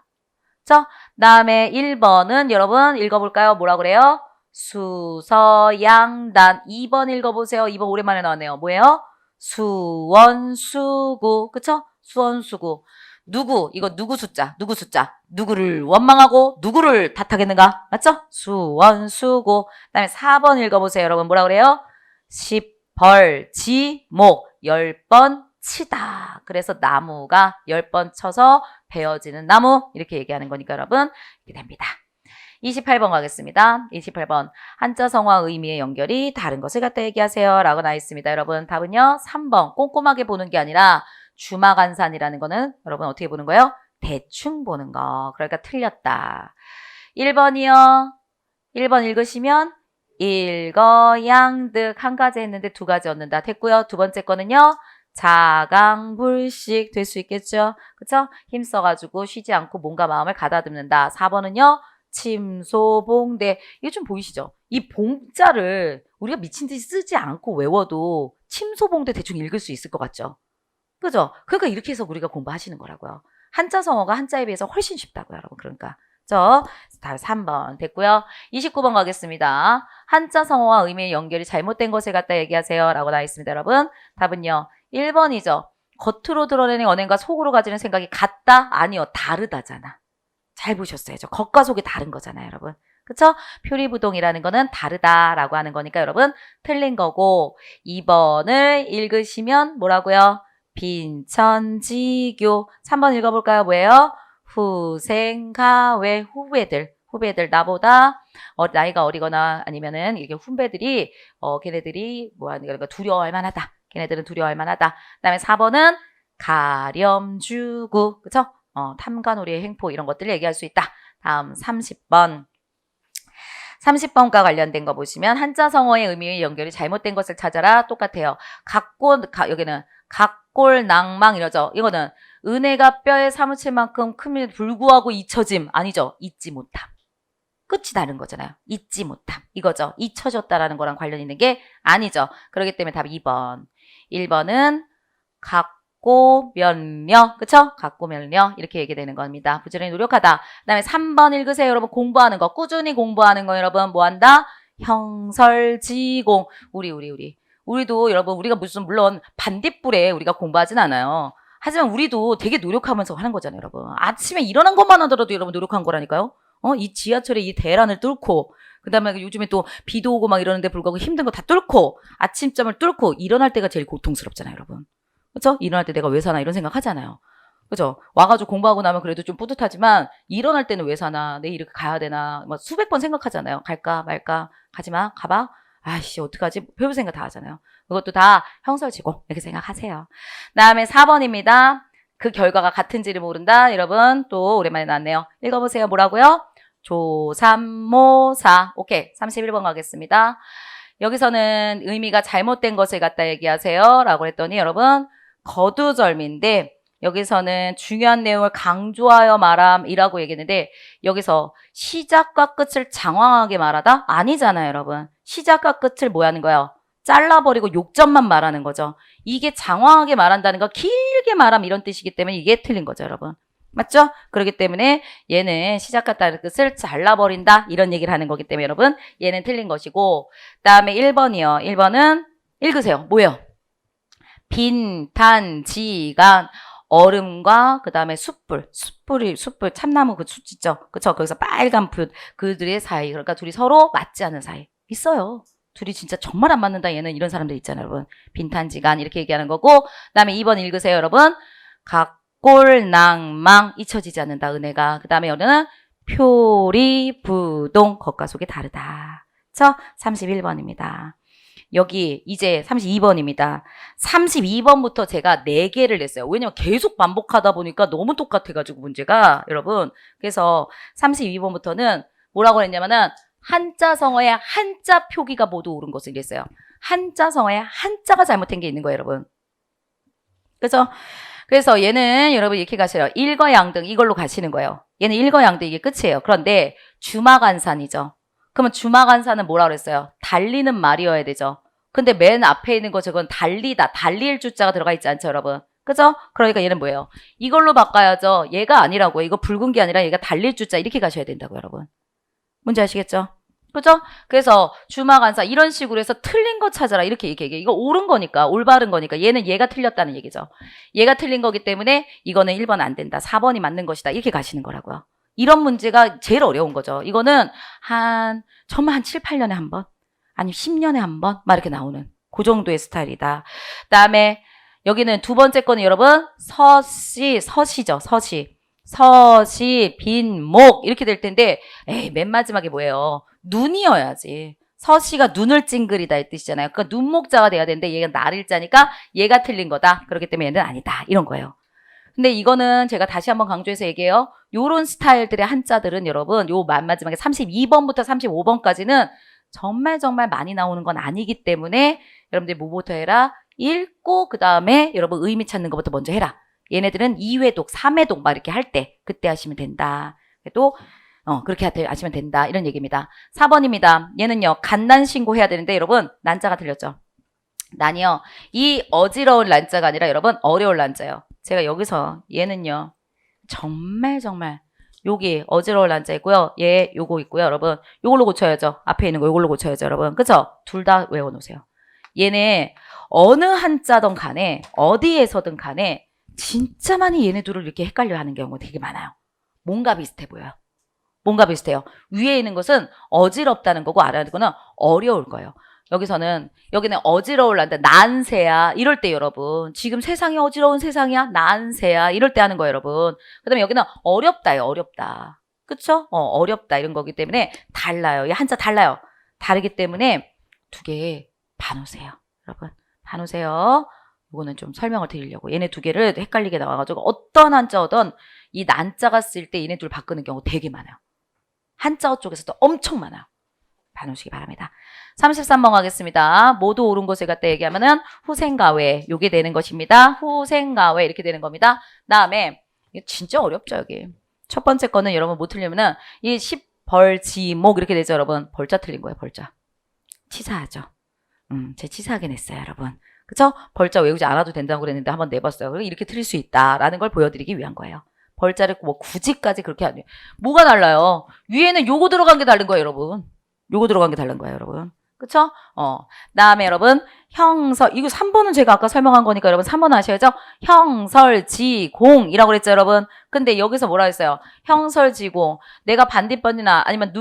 그 다음에 1번은 여러분 읽어볼까요? 뭐라 그래요? 수서양단. 2번 읽어보세요. 2번 오랜만에 나왔네요. 뭐예요? 수원수구. 그쵸? 수원수구. 이거 누구 숫자? 누구를 원망하고 누구를 탓하겠는가? 맞죠? 수원수고. 그다음에 4번 읽어보세요. 여러분 뭐라 그래요? 십벌지목. 10번 치다. 그래서 나무가 10번 쳐서 베어지는 나무. 이렇게 얘기하는 거니까 여러분 이렇게 됩니다. 28번 가겠습니다. 28번. 한자 성어와 의미의 연결이 다른 것을 갖다 얘기하세요. 라고 나와 있습니다. 여러분 답은요. 3번. 꼼꼼하게 보는 게 아니라 주마간산이라는 거는 여러분 어떻게 보는 거예요? 대충 보는 거. 그러니까 틀렸다. 1번이요. 1번 읽으시면 일거양득 한 가지 했는데 두 가지 얻는다. 됐고요. 두 번째 거는요. 자강불식 될 수 있겠죠? 그쵸? 힘써가지고 쉬지 않고 몸과 마음을 가다듬는다. 4번은요. 침소봉대. 이게 좀 보이시죠? 이 봉자를 우리가 미친 듯이 쓰지 않고 외워도 침소봉대 대충 읽을 수 있을 것 같죠? 그죠? 그러니까 이렇게 해서 우리가 공부하시는 거라고요. 한자 성어가 한자에 비해서 훨씬 쉽다고요, 여러분. 그러니까. 다 3번 됐고요. 29번 가겠습니다. 한자 성어와 의미의 연결이 잘못된 것을 갖다 얘기하세요. 라고 나와 있습니다, 여러분. 답은요. 1번이죠. 겉으로 드러내는 언행과 속으로 가지는 생각이 같다? 아니요. 다르다잖아. 잘 보셨어야죠. 겉과 속이 다른 거잖아요, 여러분. 그쵸? 표리부동이라는 거는 다르다라고 하는 거니까 여러분 틀린 거고 2번을 읽으시면 뭐라고요? 빈천지교. 3번 읽어볼까요? 뭐예요? 후생가외. 후배들 나보다 나이가 어리거나 아니면은 이게 후배들이 걔네들이 뭐하는 거니까 두려워할 만하다. 걔네들은 두려워할 만하다. 그다음에 4번은 가렴주구. 그쵸? 탐관오리의 횡포 이런 것들을 얘기할 수 있다. 다음 30번. 30번과 관련된 거 보시면 한자 성어의 의미의 연결이 잘못된 것을 찾아라. 똑같아요. 여기는 각골 낭망 이러죠. 이거는 은혜가 뼈에 사무칠 만큼 큼에도 불구하고 잊혀짐. 아니죠. 잊지 못함. 끝이 다른 거잖아요. 잊지 못함. 이거죠. 잊혀졌다라는 거랑 관련 있는 게 아니죠. 그렇기 때문에 답 2번. 1번은 각고면려. 그쵸? 각고면려. 이렇게 얘기되는 겁니다. 부지런히 노력하다. 그 다음에 3번 읽으세요. 여러분 공부하는 거. 꾸준히 공부하는 거 여러분 뭐 한다? 형설지공. 우리도 여러분 우리가 물론 반딧불에 우리가 공부하진 않아요. 하지만 우리도 되게 노력하면서 하는 거잖아요, 여러분. 아침에 일어난 것만 하더라도 여러분 노력한 거라니까요. 이 지하철의 이 대란을 뚫고 그다음에 요즘에 또 비도 오고 막 이러는데 불구하고 힘든 거 다 뚫고 아침잠을 뚫고 일어날 때가 제일 고통스럽잖아요, 여러분. 그렇죠? 일어날 때 내가 왜 사나 이런 생각 하잖아요. 그죠? 와가지고 공부하고 나면 그래도 좀 뿌듯하지만 일어날 때는 왜 사나? 내일 이렇게 가야 되나? 막 수백 번 생각하잖아요. 갈까 말까? 가지마, 가봐. 아이씨, 어떡하지? 별 생각 다 하잖아요. 그것도 다 형설지고 이렇게 생각하세요. 다음에 4번입니다. 그 결과가 같은지를 모른다. 여러분 또 오랜만에 나왔네요. 읽어보세요. 뭐라고요? 조삼모사. 오케이. 31번 가겠습니다. 여기서는 의미가 잘못된 것을 갖다 얘기하세요. 라고 했더니 여러분 거두절미인데 여기서는 중요한 내용을 강조하여 말함이라고 얘기했는데 여기서 시작과 끝을 장황하게 말하다? 아니잖아요, 여러분. 시작과 끝을 뭐 하는 거예요? 잘라버리고 욕점만 말하는 거죠. 이게 장황하게 말한다는 거 길게 말함 이런 뜻이기 때문에 이게 틀린 거죠, 여러분. 맞죠? 그렇기 때문에 얘는 시작과 끝을 잘라버린다 이런 얘기를 하는 거기 때문에 여러분 얘는 틀린 것이고 그다음에 1번이요. 1번은 읽으세요. 뭐예요? 빈탄지간 얼음과 그 다음에 숯불 참나무 그 숯 있죠. 그쵸? 거기서 빨간 불 그들의 사이 그러니까 둘이 서로 맞지 않는 사이 있어요. 둘이 진짜 정말 안 맞는다 얘는 이런 사람들 있잖아요, 여러분. 빈탄지간 이렇게 얘기하는 거고 그다음에 2번 읽으세요, 여러분. 각골낭망 잊혀지지 않는다 은혜가. 그 다음에 여기는 표리부동 겉과 속이 다르다. 그쵸? 31번입니다. 여기 이제 32번입니다. 32번부터 제가 4개를 냈어요. 왜냐면 계속 반복하다 보니까 너무 똑같아가지고 문제가 여러분. 그래서 32번부터는 뭐라고 했냐면은 한자성어의 한자 표기가 모두 옳은 것을 이랬어요. 한자성어의 한자가 잘못된 게 있는 거예요, 여러분. 그래서 얘는 여러분 이렇게 가셔요. 일거양등 이걸로 가시는 거예요. 얘는 일거양등 이게 끝이에요. 그런데 주마간산이죠. 그러면 주마간산은 뭐라 그랬어요? 달리는 말이어야 되죠. 근데 맨 앞에 있는 거 저건 달리다. 달릴 주자가 들어가 있지 않죠, 여러분? 그죠? 그러니까 얘는 뭐예요? 이걸로 바꿔야죠. 얘가 아니라고요. 이거 붉은 게 아니라 얘가 달릴 주자 이렇게 가셔야 된다고요, 여러분. 뭔지 아시겠죠? 그죠? 그래서 주마간사 이런 식으로 해서 틀린 거 찾아라 이렇게 얘기해. 이거 옳은 거니까 올바른 거니까 얘는 얘가 틀렸다는 얘기죠. 얘가 틀린 거기 때문에 이거는 1번 안 된다. 4번이 맞는 것이다. 이렇게 가시는 거라고요. 이런 문제가 제일 어려운 거죠. 이거는 정말 한 7, 8년에 한 번? 아니면 10년에 한 번? 막 이렇게 나오는 그 정도의 스타일이다. 그다음에 여기는 두 번째 거는 여러분 서시죠. 서시, 빈목 이렇게 될 텐데 맨 마지막에 뭐예요? 눈이어야지. 서시가 눈을 찡그리다 이 뜻이잖아요. 그러니까 눈목자가 돼야 되는데 얘가 날일자니까 얘가 틀린 거다. 그렇기 때문에 얘는 아니다. 이런 거예요. 근데 이거는 제가 다시 한번 강조해서 얘기해요. 요런 스타일들의 한자들은 여러분 요 마지막에 32번부터 35번까지는 정말 많이 나오는 건 아니기 때문에 여러분들 뭐부터 해라? 읽고 그 다음에 여러분 의미 찾는 것부터 먼저 해라. 얘네들은 2회독, 3회독 막 이렇게 할 때 그때 하시면 된다. 또 그렇게 하시면 된다. 이런 얘기입니다. 4번입니다. 얘는요. 갓난 신고해야 되는데 여러분 난자가 틀렸죠. 난이요. 이 어지러운 난자가 아니라 여러분 어려운 난자예요. 제가 여기서 얘는요. 정말 여기 어지러운 난자 있고요. 얘 요거 있고요. 여러분 요걸로 고쳐야죠. 앞에 있는 거 요걸로 고쳐야죠. 여러분 그쵸? 둘 다 외워놓으세요. 얘네 어느 한자든 간에 어디에서든 간에 진짜 많이 얘네 둘을 이렇게 헷갈려 하는 경우가 되게 많아요. 뭔가 비슷해 보여요. 뭔가 비슷해요. 위에 있는 것은 어지럽다는 거고 아래에 있는 거는 어려울 거예요. 여기는 어지러울란다. 난세야. 이럴 때 여러분. 지금 세상이 어지러운 세상이야. 난세야. 이럴 때 하는 거예요, 여러분. 그 다음에 여기는 어렵다요. 어렵다. 그쵸? 어렵다. 이런 거기 때문에 달라요. 이 한자 달라요. 다르기 때문에 두 개 봐놓으세요. 여러분. 봐놓으세요. 이거는 좀 설명을 드리려고. 얘네 두 개를 헷갈리게 나와가지고 어떤 한자어든 이 난자가 쓸 때 얘네 둘 바꾸는 경우 되게 많아요. 한자어 쪽에서도 엄청 많아요. 봐놓으시기 바랍니다. 33번 가겠습니다. 모두 옳은 것을 갖다 얘기하면은 후생가외 요게 되는 것입니다. 후생가외 이렇게 되는 겁니다. 다음에 이게 진짜 어렵죠 여기. 첫 번째 거는 여러분 못 틀리면은 이 십벌지목 이렇게 되죠 여러분. 벌자 틀린 거예요 벌자. 치사하죠. 제 치사하게 냈어요 여러분. 그쵸? 벌자 외우지 않아도 된다고 그랬는데 한번 내봤어요. 이렇게 틀릴 수 있다라는 걸 보여드리기 위한 거예요. 벌자를 뭐 굳이까지 그렇게 안 해요. 뭐가 달라요? 위에는 요거 들어간 게 다른 거예요, 여러분. 요거 들어간 게 다른 거예요, 여러분. 그쵸? 다음에 여러분, 형설. 이거 3번은 제가 아까 설명한 거니까 여러분 3번 아셔야죠? 형설지공이라고 그랬죠, 여러분? 근데 여기서 뭐라 했어요? 형설지공. 내가 반딧번이나 아니면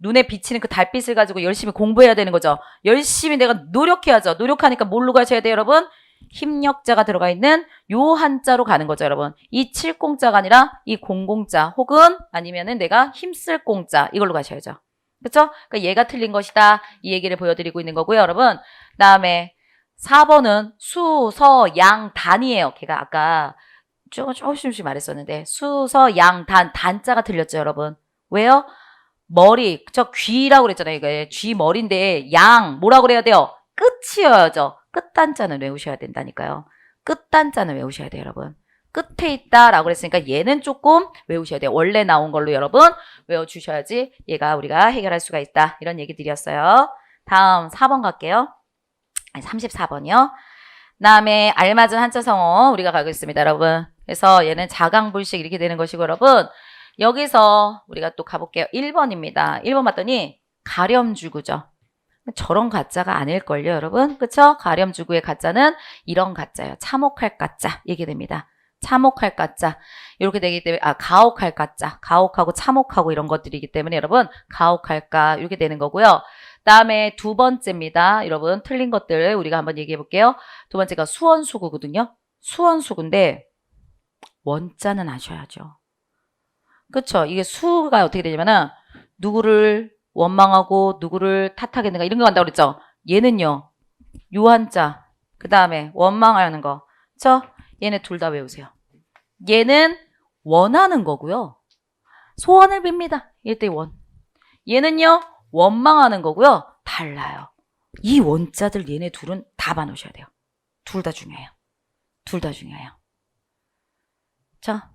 눈에 비치는 그 달빛을 가지고 열심히 공부해야 되는 거죠. 열심히 내가 노력해야죠. 노력하니까 뭘로 가셔야 돼요, 여러분? 힘력자가 들어가 있는 요 한자로 가는 거죠, 여러분. 이 70자가 아니라 이 00자 혹은 아니면은 내가 힘쓸 공자 이걸로 가셔야죠. 그쵸? 그러니까 얘가 틀린 것이다. 이 얘기를 보여드리고 있는 거고요, 여러분. 그다음에 4번은 수, 서, 양, 단이에요. 걔가 아까 조금씩 말했었는데 수, 서, 양, 단, 단자가 틀렸죠, 여러분. 왜요? 머리, 저 귀라고 그랬잖아요. 이게 귀 머리인데 양 뭐라고 그래야 돼요? 끝이어야죠. 끝단자는 외우셔야 된다니까요. 끝단자는 외우셔야 돼요, 여러분. 끝에 있다라고 그랬으니까 얘는 조금 외우셔야 돼요. 원래 나온 걸로 여러분 외워주셔야지 얘가 우리가 해결할 수가 있다. 이런 얘기 드렸어요. 다음 4번 갈게요. 34번이요. 다음에 알맞은 한자성어 우리가 가겠습니다, 여러분. 그래서 얘는 자강불식 이렇게 되는 것이고, 여러분. 여기서 우리가 또 가볼게요. 1번입니다. 1번 봤더니 가렴주구죠. 저런 가짜가 아닐걸요, 여러분. 그쵸? 가렴주구의 가짜는 이런 가짜예요. 참혹할 가짜 얘기 됩니다. 참혹할 가짜 이렇게 되기 때문에 가혹할 가짜 가혹하고 참혹하고 이런 것들이기 때문에 여러분 가혹할까 이렇게 되는 거고요. 다음에 두 번째입니다. 여러분 틀린 것들 우리가 한번 얘기해 볼게요. 두 번째가 수원수구거든요. 수원수구인데 원자는 아셔야죠. 그쵸? 이게 수가 어떻게 되냐면은 누구를 원망하고 누구를 탓하겠는가 이런 거 한다고 그랬죠. 얘는요. 요 한자 그 다음에 원망하는 거 그쵸? 얘네 둘 다 외우세요. 얘는 원하는 거고요. 소원을 빕니다. 1대 원. 얘는요. 원망하는 거고요. 달라요. 이 원자들 얘네 둘은 다 봐놓으셔야 돼요. 둘 다 중요해요. 둘 다 중요해요. 자,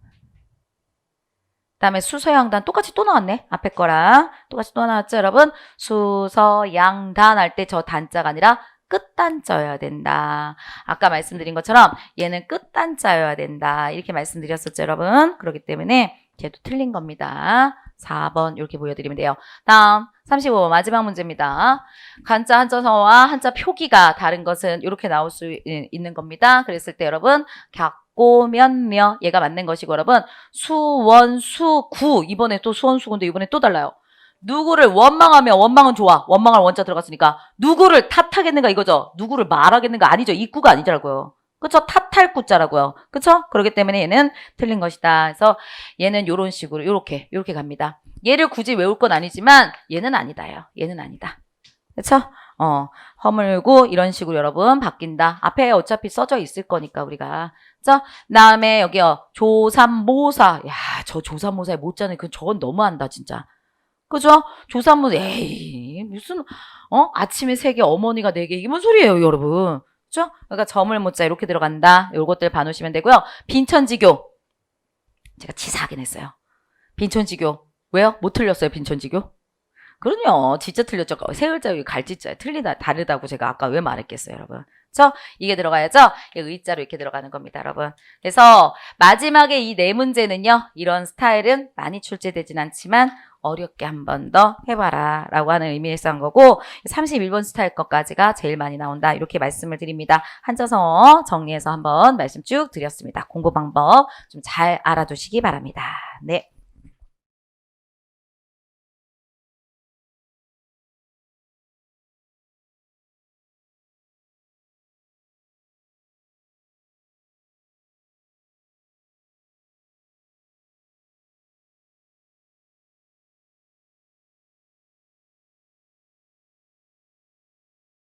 다음에 수서양단 똑같이 또 나왔네. 앞에 거랑 똑같이 또 나왔죠, 여러분? 수서양단 할 때 저 단자가 아니라 끝단자여야 된다. 아까 말씀드린 것처럼 얘는 끝단자여야 된다. 이렇게 말씀드렸었죠, 여러분? 그렇기 때문에 걔도 틀린 겁니다. 4번 이렇게 보여드리면 돼요. 다음 35번 마지막 문제입니다. 간자 한자성어와 한자 표기가 다른 것은 이렇게 나올 수 있는 겁니다. 그랬을 때 여러분 격고면며 얘가 맞는 것이고 여러분 수원수구 이번에 또 수원수구인데 이번에 또 달라요. 누구를 원망하면 원망은 좋아. 원망할 원자 들어갔으니까 누구를 탓하겠는가 이거죠. 누구를 말하겠는가 아니죠. 이 구가 아니더라고요. 그쵸? 탓할 구자라고요. 그쵸? 그렇기 때문에 얘는 틀린 것이다. 그래서 얘는 요런 식으로 요렇게 갑니다. 얘를 굳이 외울 건 아니지만 얘는 아니다요. 얘는 아니다. 그쵸? 허물고 이런 식으로 여러분 바뀐다. 앞에 어차피 써져 있을 거니까 우리가. 그쵸? 다음에 여기요. 조삼모사. 야, 저 조삼모사의 모자는 저건 너무한다 진짜. 그죠? 조산모, 에이, 무슨, 아침에 3개, 어머니가 4개, 이게 뭔 소리예요, 여러분. 그죠? 그러니까 점을 모자 이렇게 들어간다. 요것들 봐놓으시면 되고요. 빈천지교. 제가 치사하긴 했어요. 빈천지교. 왜요? 못 틀렸어요, 빈천지교? 그럼요. 진짜 틀렸죠. 세 글자 여기 갈짓자에 틀리다, 다르다고 제가 아까 왜 말했겠어요, 여러분. 그쵸? 이게 들어가야죠? 의자로 이렇게 들어가는 겁니다, 여러분. 그래서 마지막에 이 네 문제는요, 이런 스타일은 많이 출제되진 않지만 어렵게 한 번 더 해봐라 라고 하는 의미에서 한 거고 31번 스타일 것까지가 제일 많이 나온다 이렇게 말씀을 드립니다. 한자성어 정리해서 한번 말씀 쭉 드렸습니다. 공부 방법 좀 잘 알아두시기 바랍니다. 네.